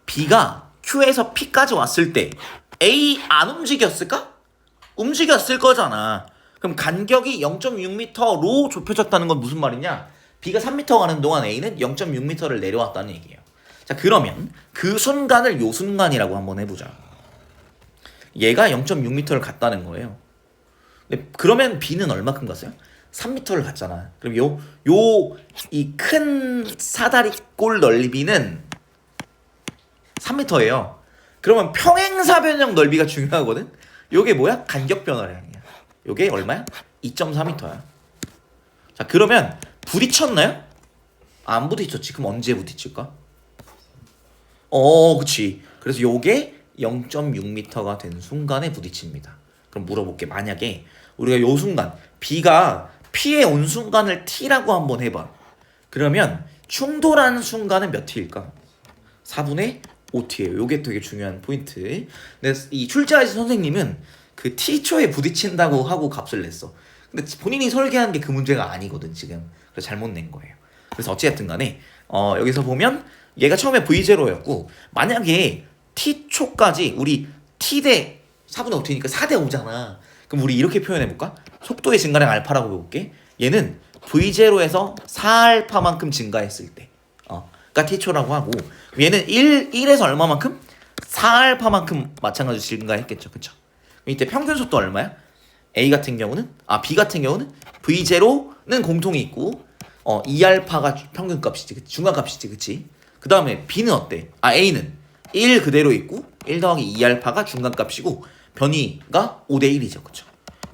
[SPEAKER 1] B가 Q에서 P까지 왔을 때 A 안 움직였을까? 움직였을 거잖아. 그럼 간격이 0.6m로 좁혀졌다는 건 무슨 말이냐? B가 3m 가는 동안 A는 0.6m를 내려왔다는 얘기예요. 자, 그러면 그 순간을 요 순간이라고 한번 해보자. 얘가 0.6m를 갔다는 거예요. 근데 그러면 B는 얼마큼 갔어요? 3m를 갔잖아. 그럼 이 큰 사다리꼴 넓이는 3m예요. 그러면 평행사변형 넓이가 중요하거든. 요게 뭐야? 간격 변화량이야. 요게 얼마야? 2.4m야. 자, 그러면 부딪혔나요? 안 부딪혔지. 그럼 언제 부딪힐까? 그치. 그래서 요게 0.6m가 된 순간에 부딪힙니다. 그럼 물어볼게. 만약에 우리가 요 순간 B가 P에 온 순간을 T라고 한번 해봐. 그러면 충돌하는 순간은 몇 T일까? 4분의 5T예요. 요게 되게 중요한 포인트. 근데 이 출제하신 선생님은 그 T초에 부딪힌다고 하고 값을 냈어. 근데 본인이 설계한 게 그 문제가 아니거든 지금. 그래서 잘못 낸 거예요. 그래서 어찌됐든 간에 여기서 보면 얘가 처음에 V0였고 만약에 T초까지 우리 T 대 4분의 5T니까 4대 5잖아. 그럼 우리 이렇게 표현해볼까? 속도의 증가량 알파라고 해볼게. 얘는 V0에서 4알파만큼 증가했을 때 가 T초라고 하고 얘는 1에서 얼마만큼? 4알파만큼 마찬가지로 증가했겠죠. 그쵸? 이때 평균 속도 얼마야? B 같은 경우는 V0는 공통이 있고 2알파가 평균값이지. 그치? 중간값이지. 그치? 그 다음에 B는 어때? A는 1 그대로 있고 1 더하기 2알파가 중간값이고 변이가 5대 1이죠. 그쵸?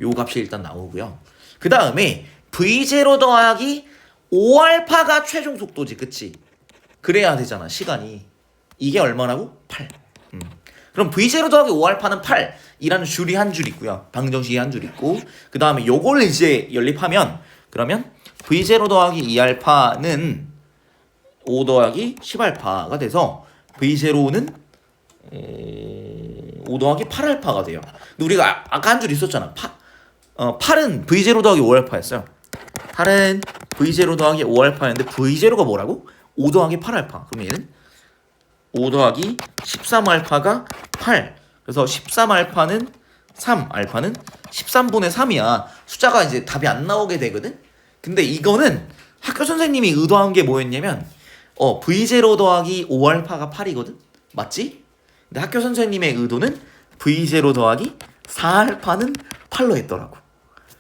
[SPEAKER 1] 요 값이 일단 나오고요. 그 다음에 V0 더하기 5알파가 최종 속도지. 그치? 그래야 되잖아. 시간이. 이게 얼마라고? 8. 그럼 V0 더하기 5알파는 8이라는 줄이 한 줄 있고요. 방정식이 한 줄 있고 그 다음에 요걸 이제 연립하면 그러면 V0 더하기 2알파는 5 더하기 10알파가 돼서 V0는 5 더하기 8알파가 돼요. 근데 우리가 아까 한 줄 있었잖아. 8은 V0 더하기 5알파였어요. 8은 V0 더하기 5알파였는데 V0가 뭐라고? 5 더하기 8알파. 그럼 얘는 5 더하기 13알파가 8. 그래서 13알파는 3, 알파는 13분의 3이야. 숫자가 이제 답이 안 나오게 되거든. 근데 이거는 학교 선생님이 의도한 게 뭐였냐면 V0 더하기 5알파가 8이거든. 맞지? 근데 학교 선생님의 의도는 V0 더하기 4알파는 8로 했더라고.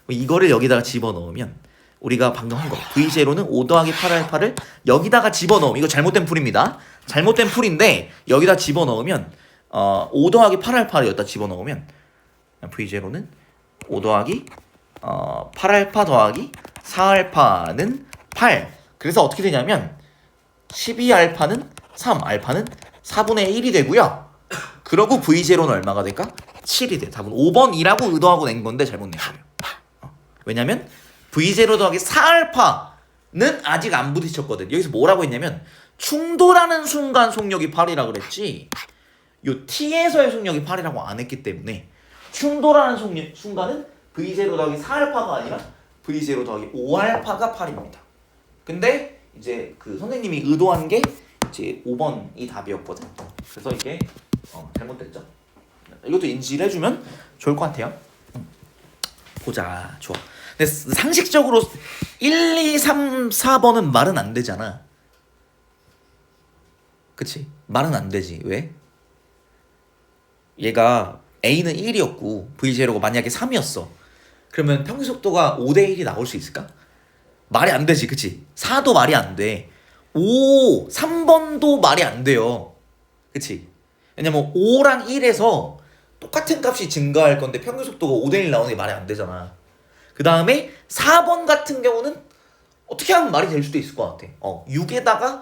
[SPEAKER 1] 이거를 여기다가 집어넣으면 우리가 방금 한 거 V0는 5 더하기 8알파를 여기다가 집어넣으면 이거 잘못된 풀입니다. 잘못된 풀인데 여기다 집어넣으면 5 더하기 8알파를 여기다 집어넣으면 V0는 5 더하기 8알파 더하기 4알파는 8. 그래서 어떻게 되냐면 12알파는 3, 알파는 4분의 1이 되고요. 그러고 V0는 얼마가 될까? 7이 돼. 답은 5번이라고 의도하고 낸 건데 잘못 낸 거예요. 왜냐면 V0 더하기 4알파는 아직 안 부딪혔거든. 여기서 뭐라고 했냐면 충돌하는 순간 속력이 8이라고 그랬지 요 T에서의 속력이 8이라고 안 했기 때문에 충돌하는 순간은 V0 더하기 4알파가 아니라 V0 더하기 5알파가 8입니다. 근데 이제 그 선생님이 의도한 게 이제 5번이 답이었거든. 그래서 이게 잘못됐죠. 이것도 인지를 해주면 좋을 것 같아요. 보자. 좋아. 근데 상식적으로 1, 2, 3, 4번은 말은 안 되잖아. 그치? 말은 안 되지. 왜? 얘가 A는 1이었고 V0가 만약에 3이었어. 그러면 평균 속도가 5대 1이 나올 수 있을까? 말이 안 되지, 그치? 4도 말이 안 돼. 3번도 말이 안 돼요. 그치? 왜냐면 5랑 1에서 똑같은 값이 증가할 건데 평균 속도가 5대 1 나오는 게 말이 안 되잖아. 그 다음에 4번 같은 경우는 어떻게 하면 말이 될 수도 있을 것 같아. 6에다가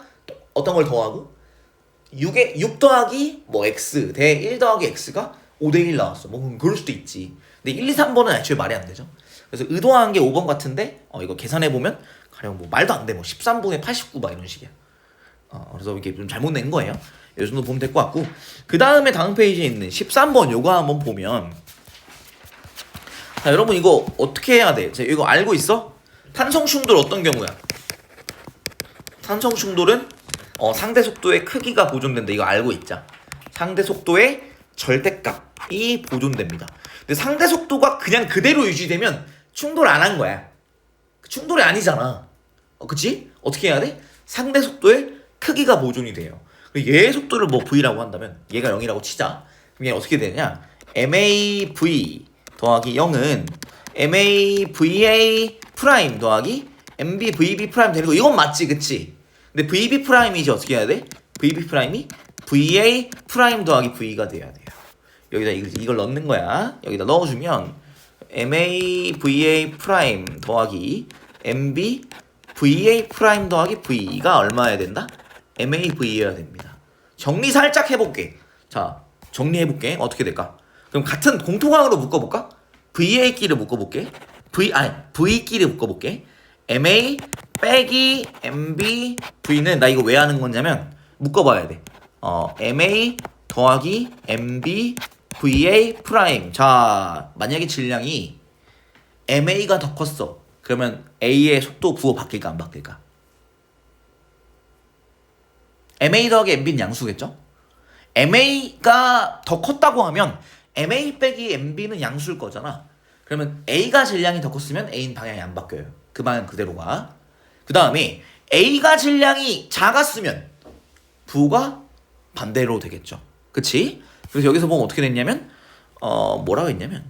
[SPEAKER 1] 어떤 걸 더하고 6 더하기 뭐 x 대 1 더하기 x가 5대 1 나왔어. 뭐 그럴 수도 있지. 근데 1, 2, 3번은 애초에 말이 안 되죠. 그래서 의도한 게 5번 같은데 이거 계산해 보면 가령 뭐 말도 안 돼. 뭐 13분의 89 막 이런 식이야. 그래서 이게 좀 잘못 낸 거예요. 이 정도 보면 될 것 같고, 그 다음에 다음 페이지에 있는 13번 요거 한번 보면, 자 여러분 이거 어떻게 해야 돼? 자, 이거 알고 있어? 탄성 충돌 어떤 경우야? 탄성 충돌은 상대 속도의 크기가 보존된다. 이거 알고 있자. 상대 속도의 절대값이 보존됩니다. 근데 상대 속도가 그냥 그대로 유지되면 충돌 안 한 거야. 충돌이 아니잖아. 그치? 어떻게 해야 돼? 상대 속도의 크기가 보존이 돼요. 얘의 속도를 뭐 V라고 한다면 얘가 0이라고 치자. 그럼 얘 어떻게 되냐? MAV 더하기 0은 MAVA 프라임 더하기 MBVB 프라임 되는 거. 이건 맞지, 그치? 근데 VB 프라임이 이제 어떻게 해야 돼? VB 프라임이 VA 프라임 더하기 V가 돼야 돼요. 여기다 이걸 넣는 거야. 여기다 넣어주면 MAVA 프라임 더하기 MBVA 프라임 더하기 V가 얼마여야 된다? MAV여야 됩니다. 정리 살짝 해볼게. 자, 정리해볼게. 어떻게 될까? 그럼 같은 공통항으로 묶어볼까? VA끼를 묶어볼게. V끼를 묶어볼게. MA 빼기 MB V는 나 이거 왜 하는 거냐면 묶어봐야 돼. MA 더하기 MB VA 프라임. 자, 만약에 질량이 MA가 더 컸어. 그러면 A의 속도 부호 바뀔까 안 바뀔까? MA 더하기 MB는 양수겠죠? MA가 더 컸다고 하면 MA 빼기 MB는 양수일 거잖아. 그러면 A가 질량이 더 컸으면 A는 방향이 안 바뀌어요. 그 방향 그대로 가. 그 다음에 A가 질량이 작았으면 부호가 반대로 되겠죠. 그치? 그래서 여기서 보면 어떻게 됐냐면 뭐라고 했냐면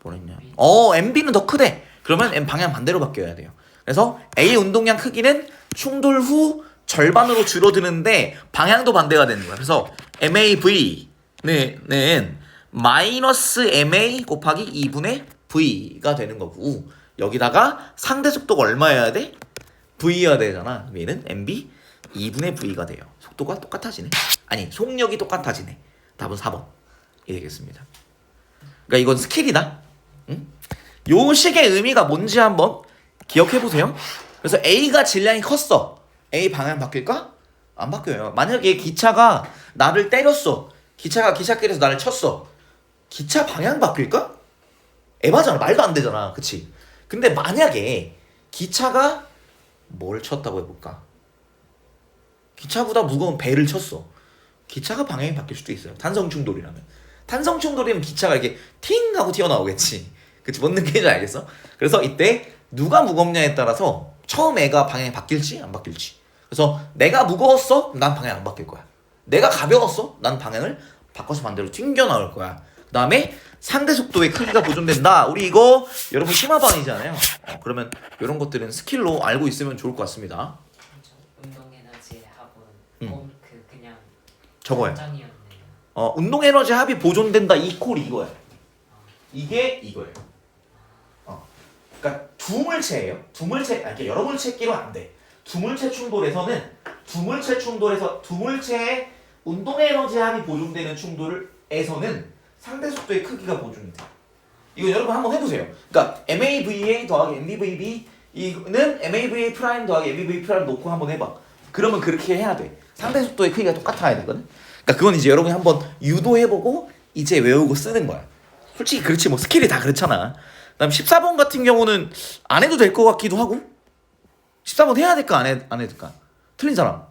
[SPEAKER 1] MB는 더 크대. 그러면 M 방향 반대로 바뀌어야 돼요. 그래서 A 운동량 크기는 충돌 후 절반으로 줄어드는데 방향도 반대가 되는 거야. 그래서 MAV는 마이너스 MA 곱하기 2분의 V가 되는 거고, 여기다가 상대 속도가 얼마여야 돼? V여야 되잖아. 얘는 MB 2분의 V가 돼요. 속도가 똑같아지네. 아니, 속력이 똑같아지네. 답은 4번 이 되겠습니다. 그러니까 이건 스킬이다. 응? 요 식의 의미가 뭔지 한번 기억해보세요. 그래서 A가 질량이 컸어. A 방향 바뀔까? 안 바뀌어요. 만약에 기차가 나를 때렸어. 기차가 기찻길에서 나를 쳤어. 기차 방향 바뀔까? 에바잖아. 말도 안 되잖아. 그치? 근데 만약에 기차가 뭘 쳤다고 해볼까? 기차보다 무거운 배를 쳤어. 기차가 방향이 바뀔 수도 있어요. 탄성 충돌이라면. 탄성 충돌이면 기차가 이렇게 팅 하고 튀어나오겠지. 그치? 뭔 느낌인지 알겠어? 그래서 이때 누가 무겁냐에 따라서 처음 애가 방향이 바뀔지 안 바뀔지. 그래서 내가 무거웠어? 난 방향 안 바뀔 거야. 내가 가벼웠어? 난 방향을 바꿔서 반대로 튕겨 나올 거야. 그 다음에 상대 속도의 크기가 보존된다. 우리 이거 여러분 심화반이잖아요. 그러면 이런 것들은 스킬로 알고 있으면 좋을 것 같습니다.
[SPEAKER 4] 운동 에너지 합은 그냥
[SPEAKER 1] 저거야.
[SPEAKER 4] 장이었네요.
[SPEAKER 1] 운동 에너지 합이 보존된다. 이 콜이 이거야. 이게 이거예요. 그러니까 두 물체예요. 이렇게 여러 물체 끼로 안 돼. 두 물체의 운동 에너지 합이 보존되는 충돌에서는 상대 속도의 크기가 보존이 돼. 이거 여러분 한번 해보세요. 그러니까 MAVA 더하기 MBVB 이는 MAVA 프라임 더하기 MBV 프라임 놓고 한번 해봐. 그러면 그렇게 해야 돼. 상대 속도의 크기가 똑같아야 되거든. 그러니까 그건 이제 여러분이 한번 유도해보고 이제 외우고 쓰는 거야. 솔직히 그렇지 뭐 스킬이 다 그렇잖아. 그다음 14번 같은 경우는 안 해도 될 것 같기도 하고. 14번 해야 될까 안 해야 될까? 틀린 사람.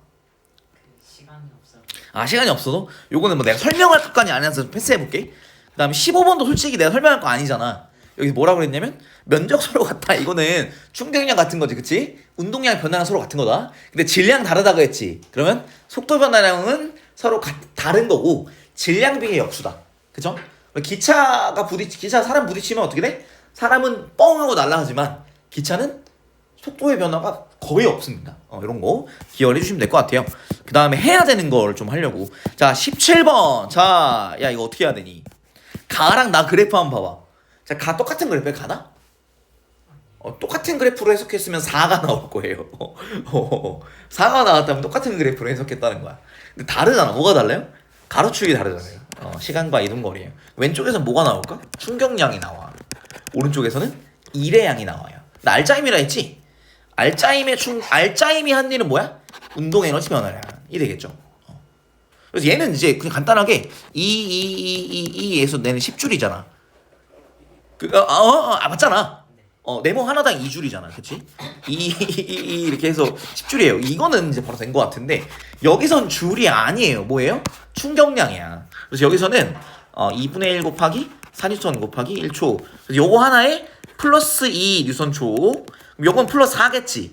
[SPEAKER 4] 시간이 없어.
[SPEAKER 1] 시간이 없어도 요거는 뭐 내가 설명할 것까지 안 해서 패스해볼게. 그 다음에 15번도 솔직히 내가 설명할 거 아니잖아. 여기 뭐라고 그랬냐면 면적 서로 같다. 이거는 충격량 같은 거지, 그치? 운동량 변화량 서로 같은 거다. 근데 질량 다르다고 했지. 그러면 속도 변화량은 서로 다른 거고 질량 비의 역수다. 그죠? 기차 사람 부딪히면 어떻게 돼? 사람은 뻥 하고 날아가지만 기차는 속도의 변화가 거의 없습니다. 이런 거 기억을 해주시면 될 것 같아요. 그 다음에 해야 되는 걸 좀 하려고. 자, 17번. 자, 야, 이거 어떻게 해야 되니? 가랑 나 그래프 한번 봐봐. 자, 가 똑같은 그래프에 가나? 똑같은 그래프로 해석했으면 4가 나올 거예요. 4가 나왔다면 똑같은 그래프로 해석했다는 거야. 근데 다르잖아. 뭐가 달라요? 가로축이 다르잖아요. 시간과 이동거리예요. 왼쪽에서는 뭐가 나올까? 충격량이 나와. 오른쪽에서는 일의 양이 나와요. 나 알짜임이라 했지? 알짜임이 한 일은 뭐야? 운동 에너지 변화량. 이 되겠죠. 그래서 얘는 이제 그냥 간단하게 2에서 내는 10줄이잖아. 맞잖아. 네모 하나당 2줄이잖아. 그치? 2 이렇게 해서 10줄이에요. 이거는 이제 바로 된 것 같은데 여기선 줄이 아니에요. 뭐예요? 충격량이야. 그래서 여기서는 2분의 1 곱하기 4뉴턴 곱하기 1초. 그래서 요거 하나에 플러스 2 뉴턴초. 그럼 요건 플러스 4겠지.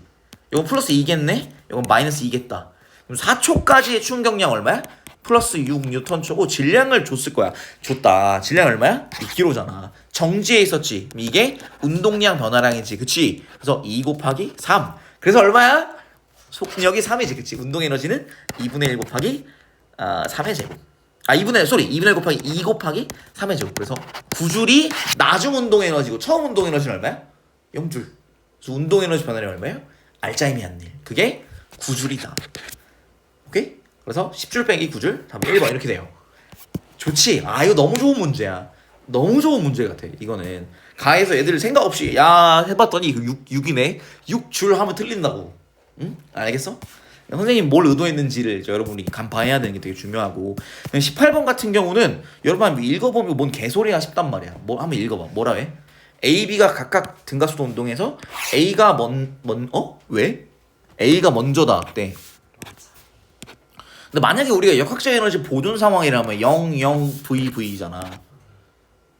[SPEAKER 1] 요건 플러스 2겠네. 요건 마이너스 2겠다. 그럼 4초까지의 충격량 얼마야? 플러스 6 뉴턴초고 질량을 줬을 거야. 줬다. 질량 얼마야? 6kg잖아. 정지에 있었지. 이게 운동량 변화량이지. 그치? 그래서 2 곱하기 3. 그래서 얼마야? 속력이 3이지. 그치? 운동 에너지는 2분의 1 곱하기 3의 제곱. 2분의 1 곱하기 2 곱하기 3의 제곱. 그래서 9줄이 나중 운동 에너지고 처음 운동 에너지는 얼마야? 0줄. 그래서 운동 에너지 변화량이 얼마예요? 알짜임이 한 일. 그게 9줄이다. 오케이? 그래서 10줄 빼기 9줄. 답 1번 이렇게 돼요. 좋지? 이거 너무 좋은 문제야. 너무 좋은 문제 같아. 이거는 가에서 애들 생각 없이 야 해봤더니 6이네 6줄 하면 틀린다고. 응? 알겠어? 선생님 뭘 의도했는지를 여러분이 간파해야 되는 게 되게 중요하고. 18번 같은 경우는 여러분 한번 읽어보면 뭔 개소리야 싶단 말이야. 뭐 한번 읽어봐. 뭐라 해? A, B가 각각 등가속도 운동해서 A가 왜? A가 먼저 닿았대. 근데 만약에 우리가 역학적 에너지 보존 상황이라면 0, 0, VV잖아.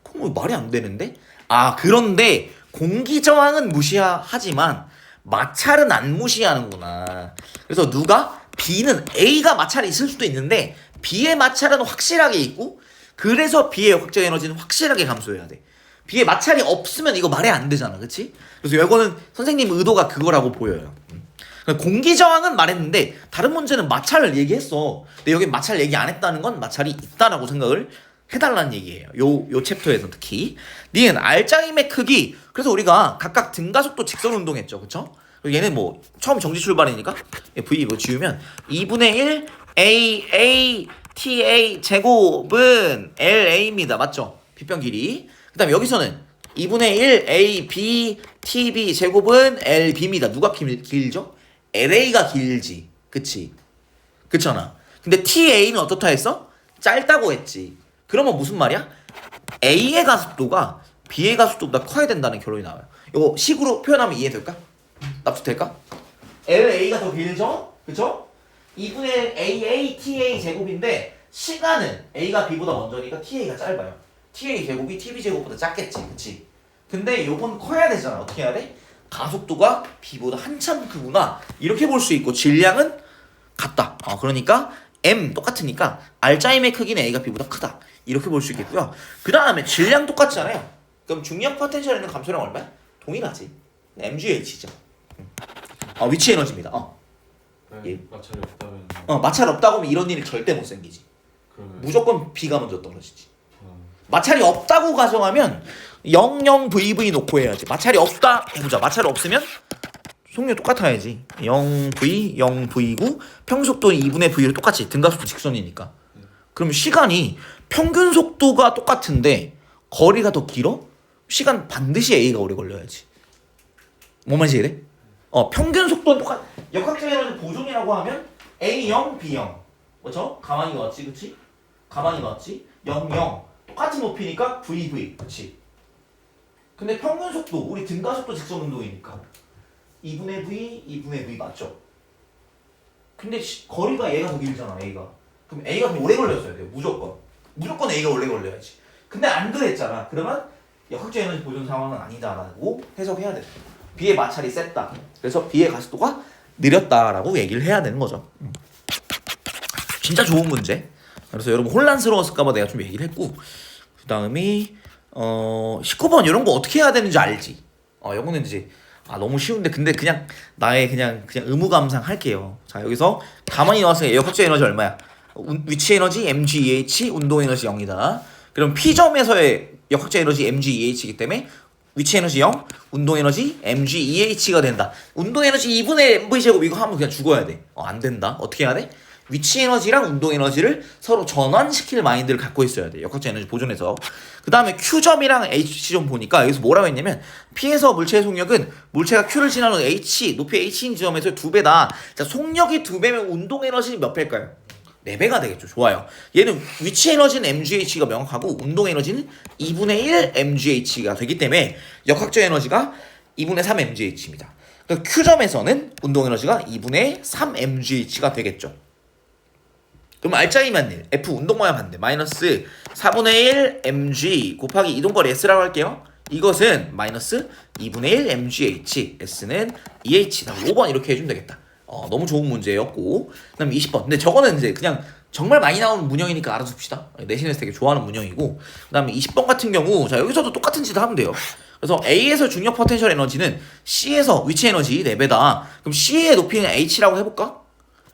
[SPEAKER 1] 그럼 말이 안 되는데? 그런데 공기 저항은 무시하지만 마찰은 안 무시하는구나. 그래서 B는 A가 마찰이 있을 수도 있는데 B의 마찰은 확실하게 있고 그래서 B의 역학적 에너지는 확실하게 감소해야 돼. B의 마찰이 없으면 이거 말이 안 되잖아. 그치? 그래서 이거는 선생님 의도가 그거라고 보여요. 공기 저항은 말했는데 다른 문제는 마찰을 얘기했어. 근데 여기 마찰 얘기 안 했다는 건 마찰이 있다라고 생각을 해달라는 얘기예요. 요 챕터에서 특히. 니은 알짜임의 크기. 그래서 우리가 각각 등가속도 직선 운동했죠. 그쵸? 얘는 뭐 처음 정지 출발이니까 V 지우면 2분의 1 AA TA 제곱은 LA입니다. 맞죠? 빗변 길이. 그 다음에 여기서는 2분의 1 AB TB 제곱은 LB입니다. 누가 길죠? LA가 길지. 그치? 그렇잖아. 근데 TA는 어떻다 했어? 짧다고 했지. 그러면 무슨 말이야? A의 가속도가 B의 가속도보다 커야 된다는 결론이 나와요. 이거 식으로 표현하면 이해될까? 납득될까? LA가 더 길죠? 그쵸? 2분의 AA TA 제곱인데 시간은 A가 B보다 먼저니까 TA가 짧아요. TA 제곱이 TB 제곱보다 작겠지. 그치? 근데 요건 커야 되잖아. 어떻게 해야 돼? 가속도가 B보다 한참 크구나. 이렇게 볼 수 있고 질량은 같다. 그러니까 M 똑같으니까 알짜임의 크기는 A가 B보다 크다. 이렇게 볼 수 있겠고요. 그 다음에 질량 똑같잖아요. 그럼 중력 포텐셜에는 감소량 얼마야? 동일하지. MGH죠. 위치 에너지입니다. 예.
[SPEAKER 3] 마찰이 없다면
[SPEAKER 1] 마찰 없다고 하면 이런 일이 절대 못 생기지.
[SPEAKER 3] 그러면
[SPEAKER 1] 무조건 B가 먼저 떨어지지. 마찰이 없다고 가정하면 00VV 놓고 해야지. 마찰이 없다 해보자. 마찰이 없으면 속력 똑같아야지. 0V, 0V고 평속도는 2분의 V로 똑같이. 등가속도 직선이니까. 그러면 시간이 평균 속도가 똑같은데 거리가 더 길어? 시간 반드시 A가 오래 걸려야지. 뭔 말인지 이해돼? 평균 속도는 똑같. 역학적 에너지 보존이라고 하면 A0, B0. 그렇죠? 가만히 놨지, 그치? 가만히 놨지? 0, 0. 똑같은 높이니까 VV. 그치? 근데 평균 속도, 우리 등가속도 직선 운동이니까 2분의 V, 2분의 V 맞죠? 근데 거리가 얘가 더 길잖아, A가. 그럼 A가 더 오래 걸렸어야 돼요, 무조건. 무조건 A가 오래 걸려야지. 근데 안 그랬잖아. 그러면 역학적 에너지 보존 상황은 아니다라고 해석해야 돼. B의 마찰이 셌다. 그래서 B의 가속도가 느렸다라고 얘기를 해야 되는 거죠. 진짜 좋은 문제. 그래서 여러분 혼란스러웠을까봐 내가 좀 얘기를 했고, 그 다음이 19번 이런 거 어떻게 해야 되는지 알지? 요거는 이제 너무 쉬운데 근데 그냥 나의 그냥 의무 감상 할게요. 자 여기서 가만히 나왔으니까 역학적 에너지 얼마야? 위치 에너지 mgeh, 운동 에너지 0이다. 그럼 P점에서의 역학적 에너지 mgeh이기 때문에 위치 에너지 0, 운동 에너지 mgeh가 된다. 운동 에너지 2분의 mv 제곱 이거 하면 그냥 죽어야 돼. 안 된다. 어떻게 해야 돼? 위치 에너지랑 운동 에너지를 서로 전환시킬 마인드를 갖고 있어야 돼. 역학적 에너지 보존해서. 그 다음에 Q점이랑 H점 보니까 여기서 뭐라고 했냐면 P에서 물체의 속력은 물체가 Q를 지나는 H, 높이 H인 지점에서 2배다. 자, 속력이 2배면 운동 에너지는 몇 배일까요? 4배가 되겠죠. 좋아요. 얘는 위치 에너지는 mgh가 명확하고 운동 에너지는 2분의 1 mgh가 되기 때문에 역학적 에너지가 2분의 3 mgh입니다. 그러니까 Q점에서는 운동 에너지가 2분의 3 mgh가 되겠죠. 그럼 알짜이만 1, F 운동방향 반대 마이너스 4분의 1 mg 곱하기 이동거리 S라고 할게요. 이것은 마이너스 2분의 1 mgh, S는 EH다. 5번 이렇게 해주면 되겠다. 너무 좋은 문제였고 그 다음에 20번. 근데 저거는 이제 그냥 정말 많이 나오는 문형이니까 알아서 봅시다. 내신에서 되게 좋아하는 문형이고 그 다음에 20번 같은 경우 자 여기서도 똑같은 짓을 하면 돼요. 그래서 A에서 중력 포텐셜 에너지는 C에서 위치 에너지 4배다. 그럼 C의 높이는 H라고 해볼까?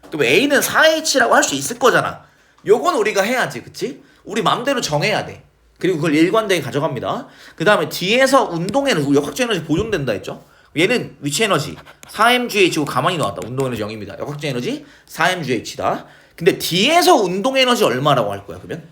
[SPEAKER 1] 그럼 A는 4H라고 할 수 있을 거잖아. 요건 우리가 해야지, 그치? 우리 맘대로 정해야 돼. 그리고 그걸 일관되게 가져갑니다. 그 다음에 D에서 운동 에너지, 역학적 에너지 보존된다 했죠? 얘는 위치 에너지 4mgh고 가만히 나왔다. 운동 에너지 0입니다. 역학적 에너지 4mgh다. 근데 D에서 운동 에너지 얼마라고 할 거야, 그러면?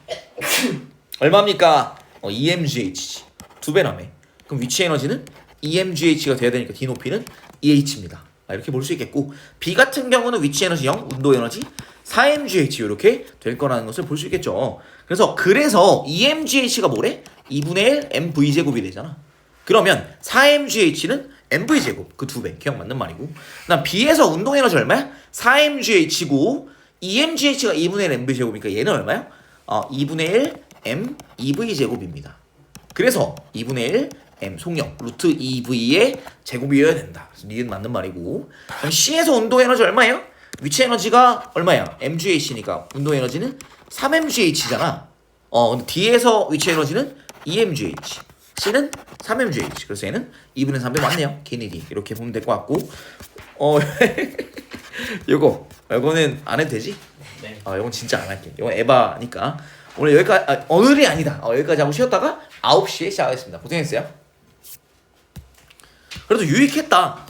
[SPEAKER 1] 얼마입니까? 2mgh지. 2배라며. 그럼 위치 에너지는 2mgh가 돼야 되니까 D 높이는 2h입니다. 이렇게 볼 수 있겠고 B 같은 경우는 위치 에너지 0, 운동 에너지 4mgh 이렇게 될 거라는 것을 볼 수 있겠죠. 그래서 2mgh가 뭐래? 2분의 1 mv 제곱이 되잖아. 그러면 4mgh는 mv 제곱 그 2배 기억 맞는 말이고. 그다음 B에서 운동 에너지 얼마야? 4mgh고 2mgh가 2분의 1 mv 제곱이니까 얘는 얼마야? 2분의 1 m 2v 제곱입니다. 그래서 2분의 1 m 속력 루트 2v의 제곱이어야 된다. 그래서 니은 맞는 말이고. 그럼 C에서 운동 에너지 얼마예요? 위치 에너지가 얼마야? mgh니까 운동 에너지는 3mgh잖아. 근데 D에서 위치 에너지는 2mgh, C는 3mgh. 그래서 얘는 2분의 3배 맞네요. 케네디 이렇게 보면 될 것 같고. 요거는 안 해도 되지?
[SPEAKER 2] 네.
[SPEAKER 1] 요건 진짜 안 할게. 요건 에바니까. 오늘 여기까지 오늘이 아니다. 여기까지 하고 쉬었다가 9시에 시작하겠습니다. 고생했어요. 그래도 유익했다.